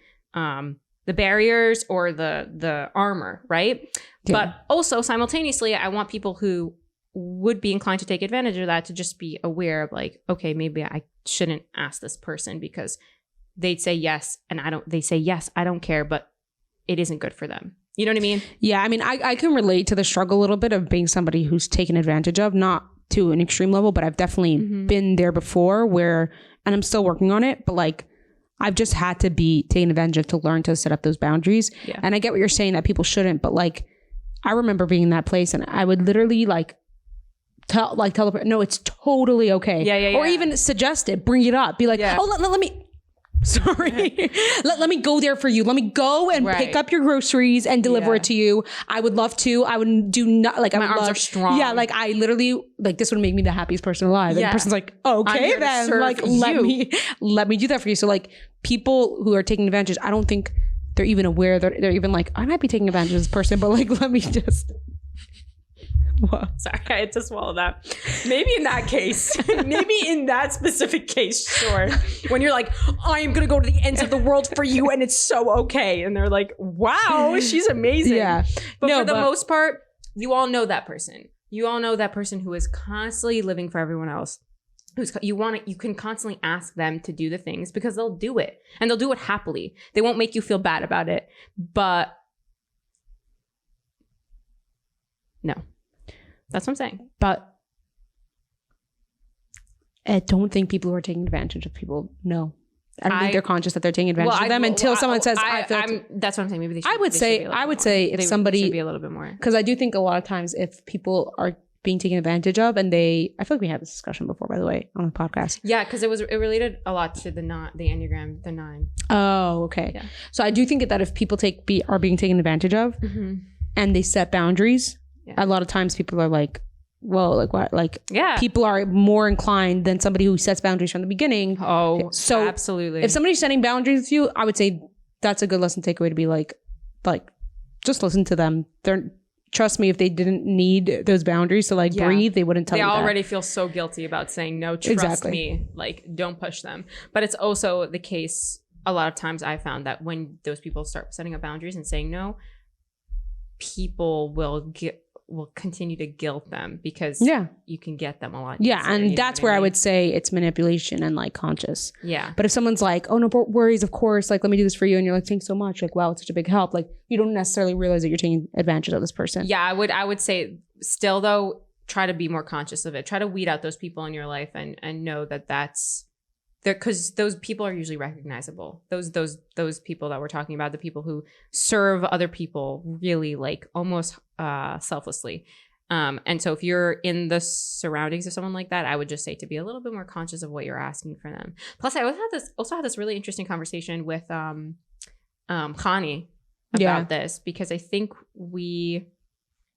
barriers or the armor, right? Yeah. But also simultaneously, I want people who would be inclined to take advantage of that to just be aware of like, okay, maybe I shouldn't ask this person because they'd say yes, and they say yes, I don't care, but it isn't good for them. You know what I mean? Yeah, I mean, I can relate to the struggle a little bit of being somebody who's taken advantage of, not to an extreme level, but I've definitely been there before where, and I'm still working on it, but like, I've just had to be taken advantage of to learn to set up those boundaries. Yeah. And I get what you're saying that people shouldn't, but like, I remember being in that place and I would literally like, tell the person, no, it's totally okay. Yeah. Or even suggest it, bring it up, be like, oh, let me. Sorry. let me go there for you. Let me go and pick up your groceries and deliver it to you. I would love to. I would do not like my arms are strong. Yeah, like I literally like this would make me the happiest person alive. And the person's like, okay, then like let me do that for you. So like people who are taking advantage, I don't think they're even aware that they're even like, I might be taking advantage of this person, but like let me just Whoa. Sorry, I had to swallow that. Maybe in that case, maybe in that specific case, sure. When you're like, I am going to go to the ends of the world for you and it's so okay. And they're like, wow, she's amazing. Yeah. But for the most part, you all know that person. You all know that person who is constantly living for everyone else. You can constantly ask them to do the things because they'll do it. And they'll do it happily. They won't make you feel bad about it. But no. That's what I'm saying. But I don't think people who are taking advantage of people know. I don't think they're conscious that they're taking advantage of them until someone says, I feel that's what I'm saying. Maybe they should, I would say if somebody should be a little bit more. Because I do think a lot of times if people are being taken advantage of and I feel like we had this discussion before, by the way, on the podcast. Yeah, because it related a lot to the Enneagram, the 9. Oh, okay. Yeah. So I do think that if people are being taken advantage of and they set boundaries, a lot of times people are like, well, like what? Like, people are more inclined than somebody who sets boundaries from the beginning. Oh, so absolutely. If somebody's setting boundaries with you, I would say that's a good lesson takeaway to be like, just listen to them. Trust me, if they didn't need those boundaries to like breathe, they wouldn't tell you that. They already feel so guilty about saying no, trust me, like don't push them. But it's also the case, a lot of times I found that when those people start setting up boundaries and saying no, people will continue to guilt them because you can get them a lot easier, and that's where I would say it's manipulation and like conscious. Yeah. But if someone's like, oh no worries, of course, like let me do this for you, and you're like, thanks so much, like wow, it's such a big help, like you don't necessarily realize that you're taking advantage of this person. Yeah, I would say still though, try to be more conscious of it. Try to weed out those people in your life and know that that's there, because those people are usually recognizable. Those people that we're talking about, the people who serve other people really like almost selflessly. And so if you're in the surroundings of someone like that, I would just say to be a little bit more conscious of what you're asking for them. Plus, I also had this really interesting conversation with Khani about this, because I think we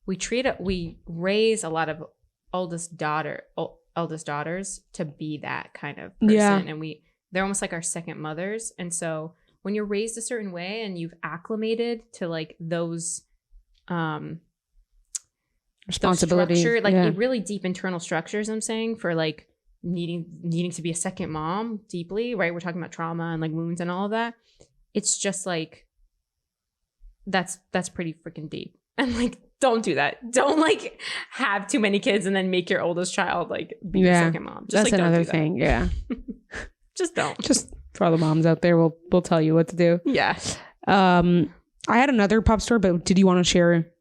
raise a lot of eldest daughters to be that kind of person, and they're almost like our second mothers. And so when you're raised a certain way and you've acclimated to like those responsibility, really deep internal structures, I'm saying, for like needing to be a second mom deeply, right? We're talking about trauma and like wounds and all of that. It's just like that's pretty freaking deep. And like, don't do that. Don't like have too many kids and then make your oldest child like be your second mom. Just, that's like, another thing. Yeah. Just don't. Just for all the moms out there, we'll tell you what to do. Yeah. I had another pop story, but did you want to share?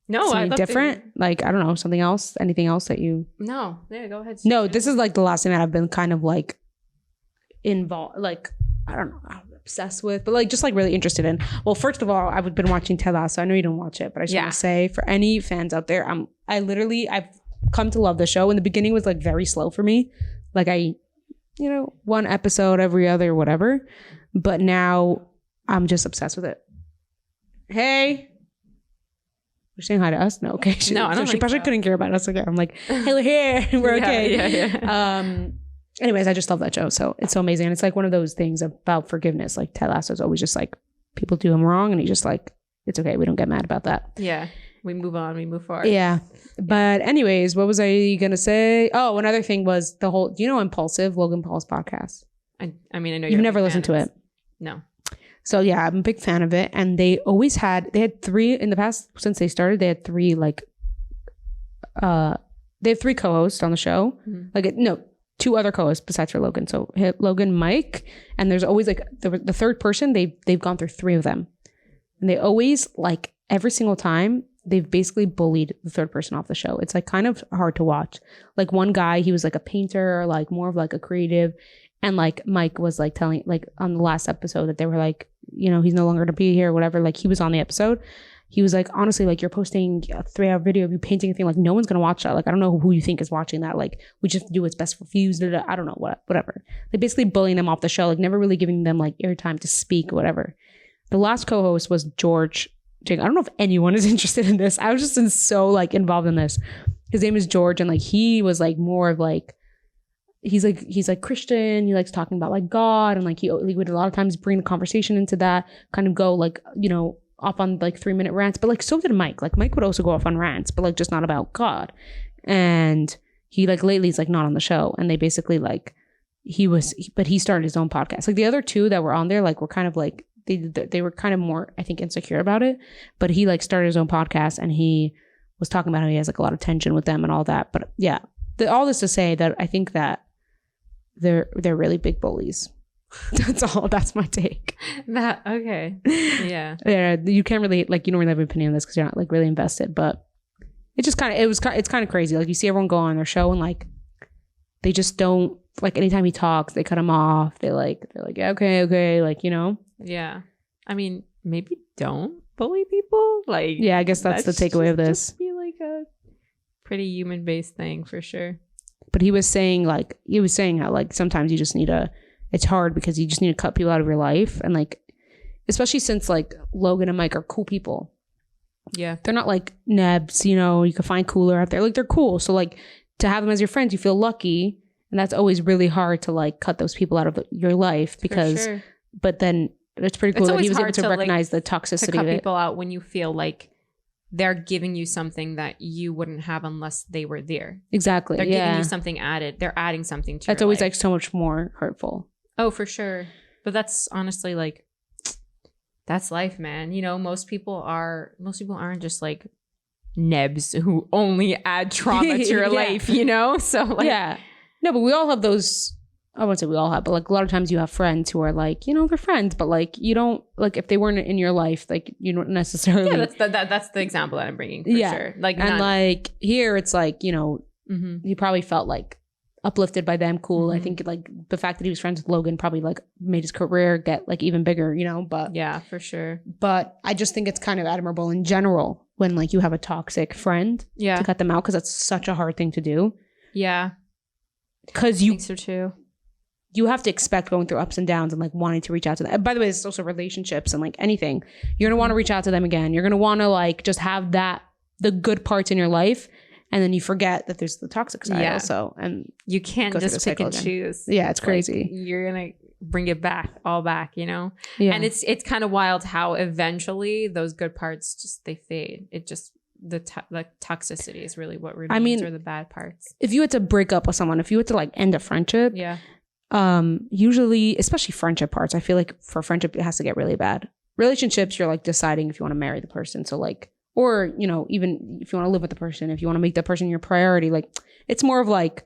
No, something different. Like I don't know, something else. Anything else that you? No. Yeah, go ahead. No, this is like the last thing that I've been kind of like involved. Like I don't know. Obsessed with, but like just like really interested in. Well, first of all, I've been watching Ted Lasso. I know you don't watch it, but I just want to say for any fans out there, I've come to love the show. In the beginning, it was like very slow for me. Like one episode every other, whatever. But now I'm just obsessed with it. Hey, you're saying hi to us? No, okay. She probably couldn't care about us. Okay, I'm like, hey, we're here. We're okay. Yeah. Anyways, I just love that show. So it's so amazing. And it's like one of those things about forgiveness. Like Ted Lasso is always just like, people do him wrong. And he's just like, it's okay. We don't get mad about that. Yeah. We move on. We move forward. Yeah. But anyways, what was I going to say? Oh, another thing was the whole, do you know Impulsive, Logan Paul's podcast? I mean, I know you've never listened to it. No. So yeah, I'm a big fan of it. And they had 3 in the past, since they started, they had 3 like, they have 3 co-hosts on the show. Mm-hmm. two other co-hosts besides for Logan. So Logan, Mike, and there's always like the third person. They've gone through three of them, and they always like every single time they've basically bullied the third person off the show. It's like kind of hard to watch. Like one guy, he was like a painter, like more of like a creative, and like Mike was like telling like on the last episode that they were like, you know, he's no longer to be here or whatever. Like he was on the episode. He was like, honestly, like you're posting a 3-hour video of you painting a thing. Like no one's going to watch that. Like, I don't know who you think is watching that. Like we just do what's best for views. I don't know, whatever. They basically bullying them off the show, like never really giving them like airtime to speak or whatever. The last co-host was George. I don't know if anyone is interested in this. I was just so like involved in this. His name is George. And like, he was like more of like, he's like Christian. He likes talking about like God. And like, he would a lot of times bring the conversation into that, kind of go like, you know, off on like 3-minute rants, but like so did Mike. Like Mike would also go off on rants, but like just not about God. And he like lately is like not on the show. And they basically like but he started his own podcast. Like the other two that were on there like were kind of like they were kind of more, I think, insecure about it. But he like started his own podcast and he was talking about how he has like a lot of tension with them and all that. But yeah, all this to say that I think that they're really big bullies. That's my take. Okay. Yeah. Yeah. You can't really like, you don't really have an opinion on this because you're not like really invested, but it just it's kind of crazy. Like you see everyone go on their show and like, they just don't like anytime he talks, they cut him off. They're like, yeah, okay. Like, you know? Yeah. I mean, maybe don't bully people. Like, yeah, I guess that's the takeaway of this. Just be like a pretty human based thing for sure. But he was saying how like sometimes you just need it's hard because you just need to cut people out of your life. And like, especially since like Logan and Mike are cool people. Yeah. They're not like nebs, you know, you can find cooler out there. Like they're cool. So like to have them as your friends, you feel lucky. And that's always really hard to like cut those people out of your life because, but then it's pretty cool that he was able to recognize the toxicity to cut of it. People out when you feel like they're giving you something that you wouldn't have unless they were there. Exactly. They're giving you something added. They're adding something to that's your always life. like so much more hurtful. Oh, for sure. But that's honestly like, that's life, man. You know, most people aren't just like nebs who only add trauma to your life, you know? So like, yeah. No, but we all have those. I wouldn't say we all have, but like a lot of times you have friends who are like, you know, they're friends, but like you don't like if they weren't in your life, like you don't necessarily. Yeah, that's the example that I'm bringing for sure. Like, and like here, it's like, you know, he probably felt like uplifted by them. Cool. I think like the fact that he was friends with Logan probably like made his career get like even bigger, you know. But yeah, for sure. But I just think it's kind of admirable in general when like you have a toxic friend. Yeah. To cut them out because that's such a hard thing to do. Yeah. Because I think so too. You have to expect going through ups and downs and like wanting to reach out to them. And by the way, it's also relationships and like anything. You're going to want to reach out to them again. You're going to want to like just have the good parts in your life. And then you forget that there's the toxic side also. And you can't just pick and choose. Yeah, it's crazy. Like, you're going to bring it all back, you know? Yeah. And it's kind of wild how eventually those good parts just, they fade. It just, the toxicity is really what remains, or the bad parts. If you had to break up with someone, if you had to like end a friendship. Yeah. Usually, especially friendship parts, I feel like for friendship, it has to get really bad. Relationships, you're like deciding if you want to marry the person. So like, or, you know, even if you want to live with the person, if you want to make that person your priority, like it's more of like,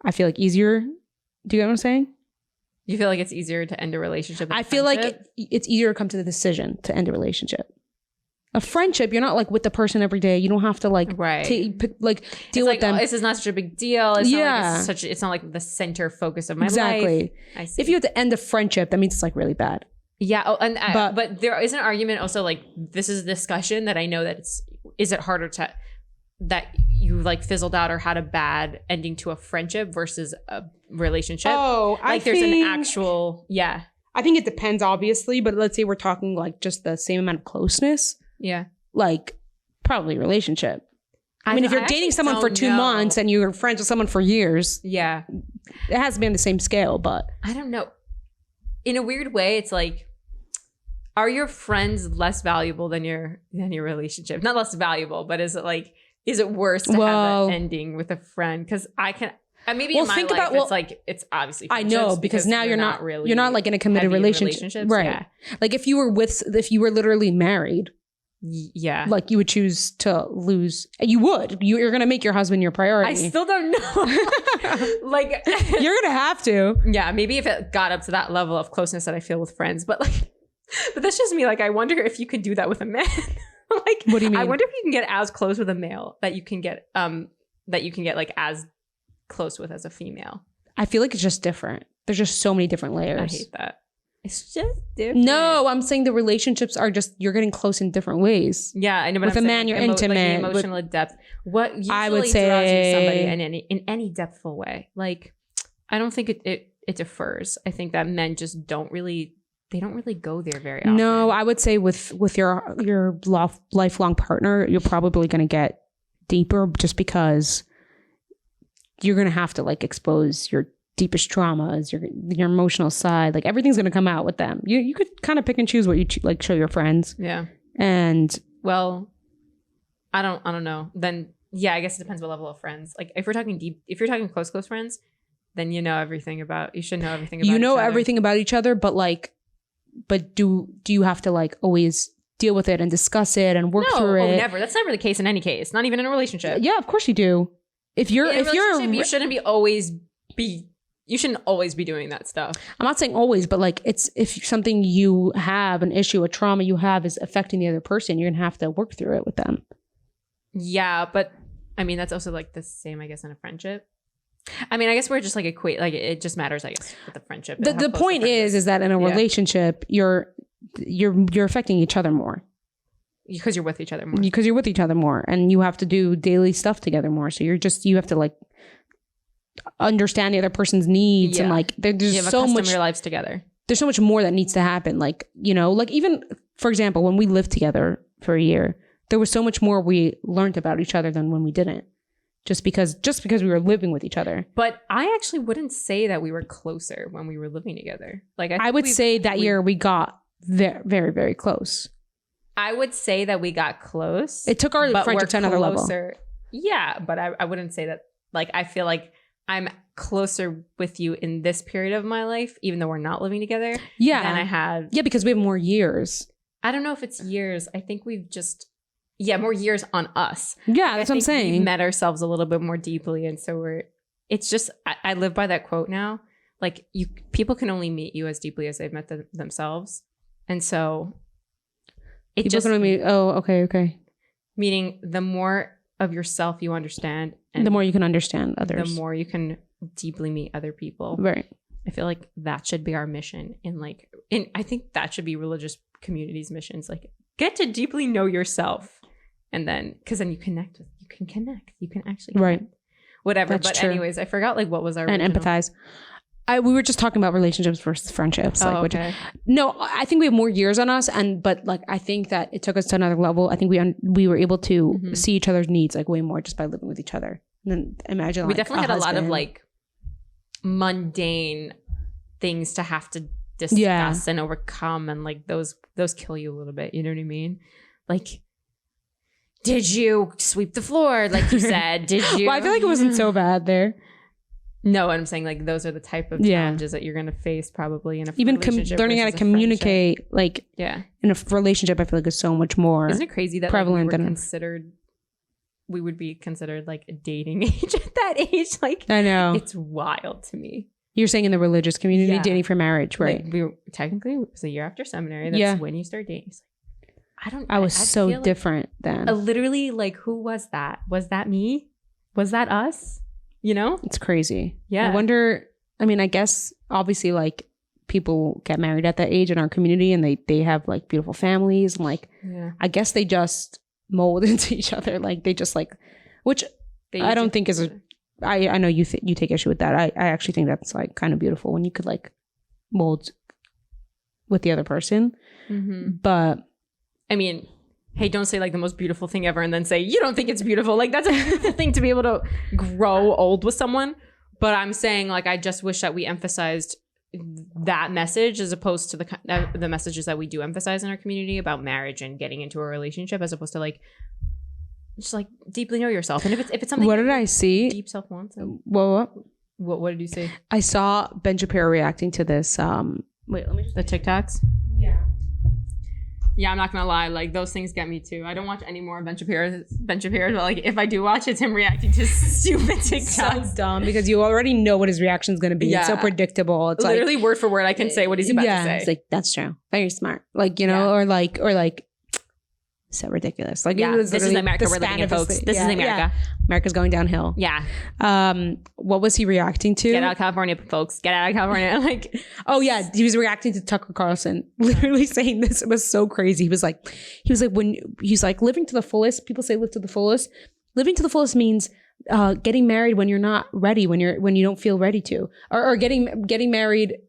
I feel like easier. Do you get what I'm saying? You feel like it's easier to end a relationship? I feel like it's easier to come to the decision to end a relationship. A friendship, you're not like with the person every day. You don't have to like deal with them. This is not such a big deal. It's not like it's not like the center focus of my life. I see. If you have to end a friendship, that means it's like really bad. Yeah. Oh, and but there is an argument also, like this is a discussion that I know that is it harder to that you like fizzled out or had a bad ending to a friendship versus a relationship? Oh, like there's an actual I think it depends, obviously, but let's say we're talking like just the same amount of closeness. Yeah. Like probably relationship. I mean, if you're dating someone for 2 months and you're friends with someone for years, yeah, it has to be on the same scale. But I don't know. In a weird way, it's like, are your friends less valuable than your relationship? Not less valuable, but is it worse to have an ending with a friend? Because I can. Maybe in my life, it's obviously I know because now you're not like in a committed relationship, right? Yeah. Like if you were literally married, Yeah. Like you would choose to lose. You're going to make your husband your priority. I still don't know. Like you're going to have to. Yeah. Maybe if it got up to that level of closeness that I feel with friends, but that's just me. Like, I wonder if you could do that with a man. Like, what do you mean? I wonder if you can get as close with a male that you can get like as close with as a female. I feel like it's just different. There's just so many different layers. I hate that. It's just different. No, I'm saying the relationships are just, you're getting close in different ways. Yeah, I know. But with I'm a saying, man, like, you're intimate. Like, emotional depth. What usually I would draws you to somebody say in any depthful way? Like, I don't think it differs. I think that men just don't really go there very often. No, I would say with your lifelong partner, you're probably going to get deeper just because you're going to have to like expose your deepest traumas, your emotional side. Like everything's going to come out with them. You could kind of pick and choose what you like show your friends. Yeah. And well, I don't know. Then yeah, I guess it depends what level of friends. Like if you're talking close friends, then you should know everything about each other. Everything about each other, but do you have to like always deal with it and discuss it and work through it? No, never. That's never the case in any case. Not even in a relationship. Yeah, of course you do. You shouldn't always be doing that stuff. I'm not saying always, but like if something you have, an issue, a trauma you have is affecting the other person, you're gonna have to work through it with them. Yeah, but I mean that's also like the same, I guess, in a friendship. I mean, I guess we're just like it just matters, I guess, with the friendship. The point is that in a relationship, you're affecting each other more. Because you're with each other more. And you have to do daily stuff together more. So you have to like understand the other person's needs and like there's so much your lives together. There's so much more that needs to happen. Like, like even for example, when we lived together for a year, there was so much more we learned about each other than when we didn't. Just because we were living with each other. But I actually wouldn't say that we were closer when we were living together. Like I would say that year we got very, very, very close. I would say that we got close. It took our friendship to another level. Yeah, but I wouldn't say that. Like I feel like I'm closer with you in this period of my life, even though we're not living together. Yeah, than I had. Yeah, because we have more years. I don't know if it's years. I think we've just. Yeah, more years on us. Yeah, that's what I'm saying. We've met ourselves a little bit more deeply. And so it's just, I live by that quote now. Like people can only meet you as deeply as they've met themselves. And so people can only meet, okay. Meaning the more of yourself you understand. And the more you can understand others. The more you can deeply meet other people. Right. I feel like that should be our mission I think that should be religious communities' missions. Like get to deeply know yourself. And then, because then you can connect. You can actually connect. Right. Whatever. That's but true. anyways, I forgot like what was our and original? Empathize. We were just talking about relationships versus friendships. Okay. No, I think we have more years on us, but like I think that it took us to another level. I think we were able to see each other's needs like way more just by living with each other. And then imagine we definitely had a lot of like mundane things to have to discuss and overcome, and like those kill you a little bit. You know what I mean? Like. Did you sweep the floor like you said? Did you? Well, I feel like it wasn't so bad there. No, I'm saying like those are the type of challenges that you're going to face probably in a relationship. Learning how to communicate, like in a relationship, I feel like is so much more. Isn't it crazy that prevalent we would be considered like a dating age at that age? Like I know it's wild to me. You're saying in the religious community, dating for marriage, right? Like technically it was a year after seminary. That's when you start dating. I was so different then. Literally, like, who was that? Was that me? Was that us? You know? It's crazy. Yeah. I wonder, I mean, I guess obviously like people get married at that age in our community and they have like beautiful families and like, I guess they just mold into each other. Like they just like, which I don't think is I know you take issue with that. I actually think that's like kind of beautiful when you could like mold with the other person. Mm-hmm. But I mean, hey, don't say like the most beautiful thing ever and then say you don't think it's beautiful. Like that's a beautiful thing to be able to grow old with someone. But I'm saying like I just wish that we emphasized that message as opposed to the messages that we do emphasize in our community about marriage and getting into a relationship, as opposed to like just like deeply know yourself. And if it's something, what did I see? Deep self wants. What did you say? I saw Ben Shapiro reacting to this. Wait, let me just the TikToks. Yeah. Yeah, I'm not gonna lie. Like those things get me too. I don't watch any more Ben Shapiro's. But like if I do watch, it's him reacting to stupid TikToks. So dumb because you already know what his reaction is going to be. Yeah. It's so predictable. It's Literally word for word, I can say what he's about to say. It's like, that's true. Very smart. Like, you know, or like, so ridiculous. Like, yeah, this is America we're living in, folks. This is America. Yeah. America's going downhill. Yeah. What was he reacting to? Get out of California, folks. Get out of California. Like, oh yeah, he was reacting to Tucker Carlson, literally saying this. It was so crazy. He was like, when he's like living to the fullest. People say live to the fullest. Living to the fullest means getting married when you're not ready, when you don't feel ready to, or getting married.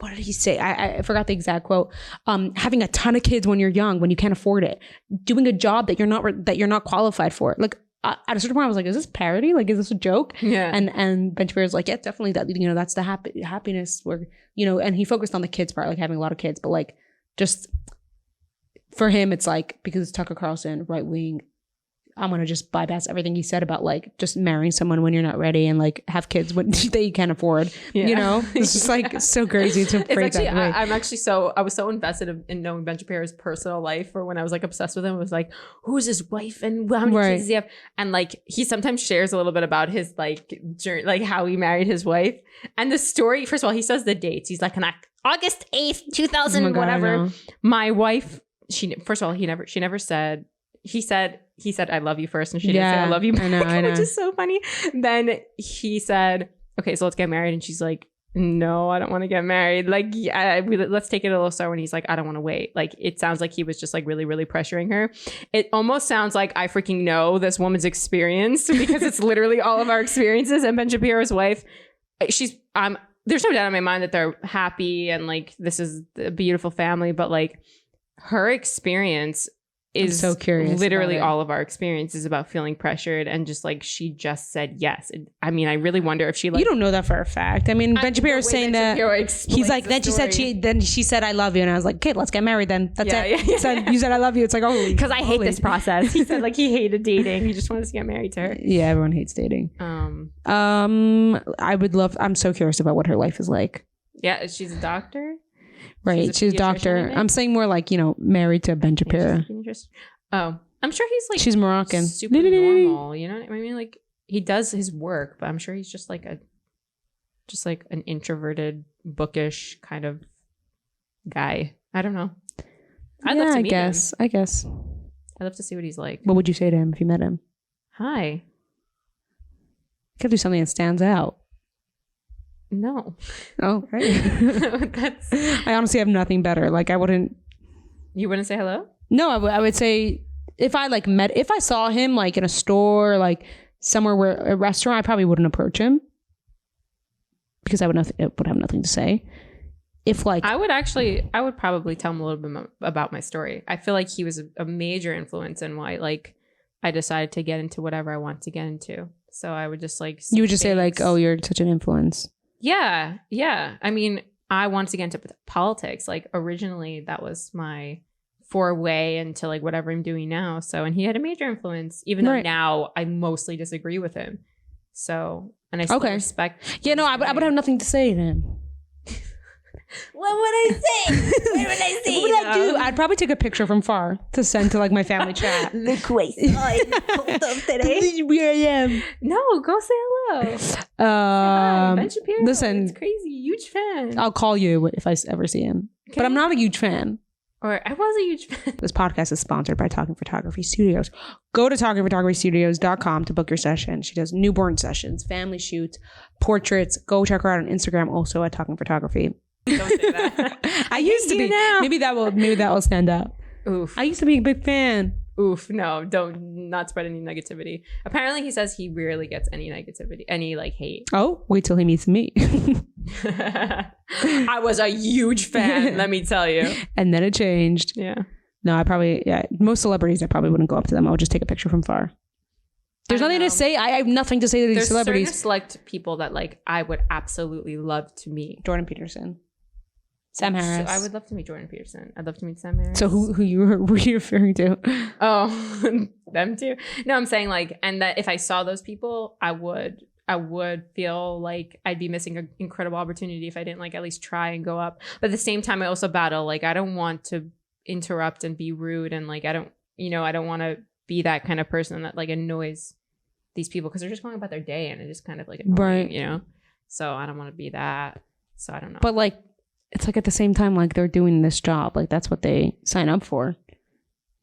What did he say? I forgot the exact quote. Having a ton of kids when you're young, when you can't afford it, doing a job that you're not qualified for. Like at a certain point, I was like, "Is this parody? Like, is this a joke?" Yeah. And Ben Shapiro's like, "Yeah, definitely. That that's the happiness where And he focused on the kids part, like having a lot of kids, but like just for him, it's like because it's Tucker Carlson, right wing. I'm going to just bypass everything he said about like just marrying someone when you're not ready and like have kids when they can't afford, it's just like so crazy to phrase that way. I was so invested in knowing Ben Shapiro's personal life, or when I was like obsessed with him, it was like, who's his wife and how many kids does he have? And like, he sometimes shares a little bit about his like journey, like how he married his wife and the story. First of all, he says the dates. He's like, on August 8th, 2000, whatever. My wife, she never said, he said, I love you first. And she didn't say, I love you back, I know. Which is so funny. Then he said, okay, so let's get married. And she's like, no, I don't want to get married. Like, yeah, let's take it a little slower. And he's like, I don't want to wait. Like, it sounds like he was just like really, really pressuring her. It almost sounds like I freaking know this woman's experience because it's literally all of our experiences. And Ben Shapiro's wife, there's no doubt in my mind that they're happy and like, this is a beautiful family, but like her experience is so curious. Literally all of our experience is about feeling pressured, and just like she just said yes. I mean, I really wonder if she like. You don't know that for a fact. I mean, Ben Shapiro is saying that he's like. Then she said I love you, and I was like, okay, let's get married then. That's it. Yeah. You said I love you. It's like, oh, because I hate this process. He said like he hated dating. He just wanted to get married to her. Yeah, everyone hates dating. I would love. I'm so curious about what her life is like. Yeah, she's a doctor. Right, she's a doctor. I'm saying more like, married to Ben Shapiro. Oh, I'm sure he's like, she's Moroccan, super normal. You know what I mean? Like he does his work, but I'm sure he's just like an introverted, bookish kind of guy. I don't know. I'd love to meet him. I guess. I'd love to see what he's like. What would you say to him if you met him? Hi. You could do something that stands out. No. Oh, right. I honestly have nothing better. Like I wouldn't. You wouldn't say hello? No, I would say if I saw him like in a store, like somewhere where a restaurant, I probably wouldn't approach him because I would have nothing to say. If like I would probably tell him a little bit about my story. I feel like he was a major influence in why like I decided to get into whatever I want to get into. So I would just like you would just say like, oh, you're such an influence. Yeah. I mean, I wanted to get into politics. Like originally that was my foray into like whatever I'm doing now. So, and he had a major influence, even though now I mostly disagree with him. So, and I still respect. Yeah, no, I would have nothing to say to him. What would I say? What would I say? What would I do? I'd probably take a picture from far to send to like my family chat. Look who I saw today. Where I am. No, go say hello. Hi, Ben Shapiro. Listen, it's crazy. Huge fan. I'll call you if I ever see him. Okay. But I'm not a huge fan. Or I was a huge fan. This podcast is sponsored by Talking Photography Studios. Go to talkingphotographystudios.com to book your session. She does newborn sessions, family shoots, portraits. Go check her out on Instagram, also at Talking Photography. Don't say that. I used to be. Now. Maybe that will stand out. Oof. I used to be a big fan. Oof. No, not spread any negativity. Apparently he says he rarely gets any negativity, any like hate. Oh, wait till he meets me. I was a huge fan, let me tell you. And then it changed. Yeah. No, most celebrities, I probably wouldn't go up to them. I would just take a picture from far. There's nothing to say. I have nothing to say to these celebrities. There's certain select people that like I would absolutely love to meet. Jordan Peterson. Sam Harris. So I would love to meet Jordan Peterson. I'd love to meet Sam Harris. So who were you referring to? Oh, them too. No, I'm saying like, and that if I saw those people, I would feel like I'd be missing an incredible opportunity if I didn't like at least try and go up. But at the same time, I also battle like I don't want to interrupt and be rude. And like, I don't want to be that kind of person that like annoys these people because they're just going about their day and it just kind of like annoying, right. So I don't want to be that. So I don't know. But like, it's like at the same time, like they're doing this job. Like that's what they sign up for.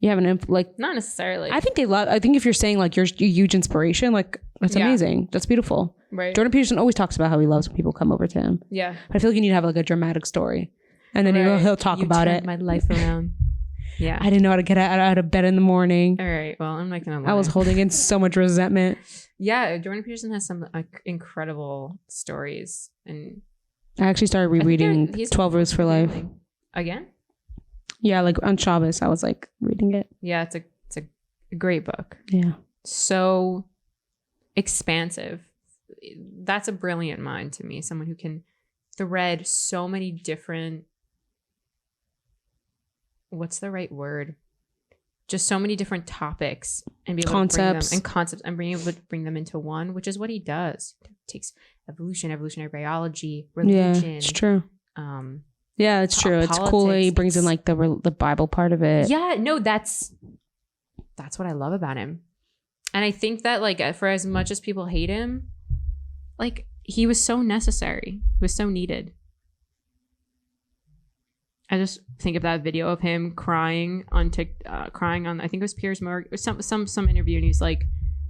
You have like, not necessarily. I think if you're saying like you're a huge inspiration, like that's amazing. That's beautiful. Right. Jordan Peterson always talks about how he loves when people come over to him. Yeah. But I feel like you need to have like a dramatic story. And then he'll talk about it. My life around. Yeah. I didn't know how to get out of bed in the morning. All right. Well, I'm not going to lie. I was holding in so much resentment. Yeah. Jordan Peterson has some incredible stories. And I actually started rereading 12 Rules for Life. Again? Yeah. Like on Shabbos, I was like reading it. Yeah. It's a great book. Yeah. So expansive. That's a brilliant mind to me. Someone who can thread so many different, what's the right word? Just so many different topics and be able to bring them and concepts and being able to bring them into one, which is what he does. He takes evolutionary biology, religion. Yeah, it's true. Yeah, it's true. It's cool. He brings in like the Bible part of it. Yeah, no, that's what I love about him. And I think that like for as much as people hate him, like he was so necessary. He was so needed. I just think of that video of him crying on I think it was Piers Morgan or some interview, and he's like,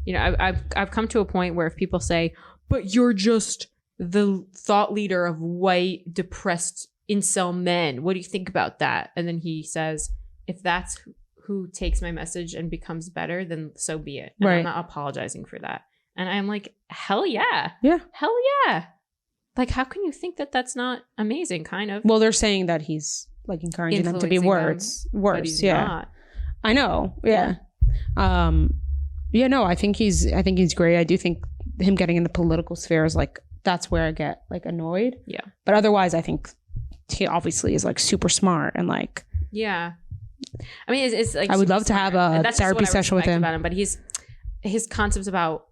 I've come to a point where if people say, but you're just the thought leader of white depressed incel men, what do you think about that? And then he says, if that's who takes my message and becomes better, then so be it. And I'm not apologizing for that. And I'm like, hell yeah. Yeah. Hell yeah. Like, how can you think that that's not amazing? Kind of. Well, they're saying that he's like encouraging them to be worse. Yeah. Not. I know. Yeah. No, I think he's great. I do think him getting in the political sphere is like, that's where I get like annoyed. Yeah. But otherwise, I think he obviously is like super smart and like. Yeah. I mean, it's like I would love to have a therapy session with him. About him. But his concepts about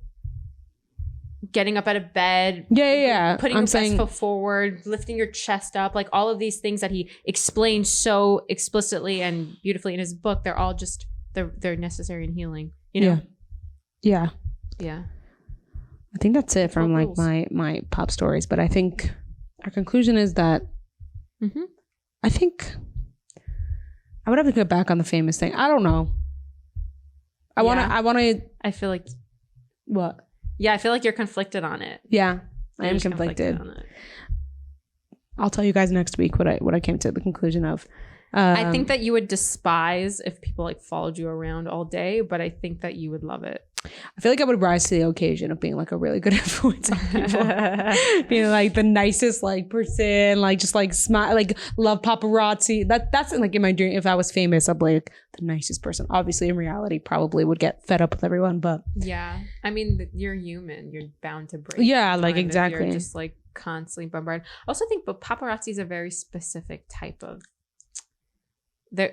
getting up out of bed, putting your best foot forward, lifting your chest up, like all of these things that he explains so explicitly and beautifully in his book, they're all just they're necessary in healing. Yeah. I think that's it from like my pop stories. But I think our conclusion is that I think I would have to go back on the famous thing. I don't know. I feel like what? Yeah, I feel like you're conflicted on it. Yeah, I am conflicted. On it. I'll tell you guys next week what I came to the conclusion of. I think that you would despise if people like followed you around all day, but I think that you would love it. I feel like I would rise to the occasion of being like a really good influence on people. Being like the nicest like person, like just like smile, like love paparazzi. That's like in my dream. If I was famous, I'd be like the nicest person. Obviously, in reality, probably would get fed up with everyone. But yeah, I mean, you're human. You're bound to break. Yeah, like exactly. You're just like constantly bombarded. I also think, but paparazzi is a very specific type of.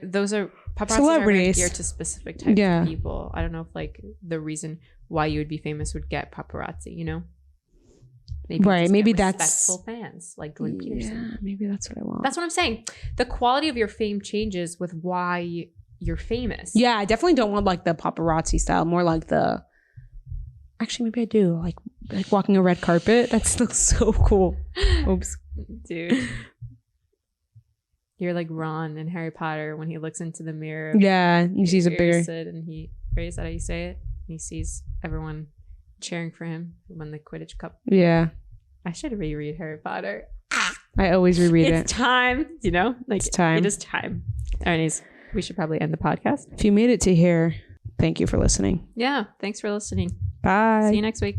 Those are paparazzi celebrities. Are geared to specific types of people. I don't know if like the reason why you would be famous would get paparazzi, Maybe that's respectful fans like Jordan Peterson. Yeah, maybe that's what I want. That's what I'm saying. The quality of your fame changes with why you're famous. Yeah, I definitely don't want like the paparazzi style. More like the. Actually, maybe I do like walking a red carpet. That looks so cool. Oops, dude. You're like Ron in Harry Potter when he looks into the mirror. Yeah, he sees a bigger. And is that how you say it? He sees everyone cheering for him when the Quidditch Cup. Yeah. I should reread Harry Potter. I always reread it. It's time, like it's time. It is time. Anyways, we should probably end the podcast. If you made it to here, thank you for listening. Yeah, thanks for listening. Bye. See you next week.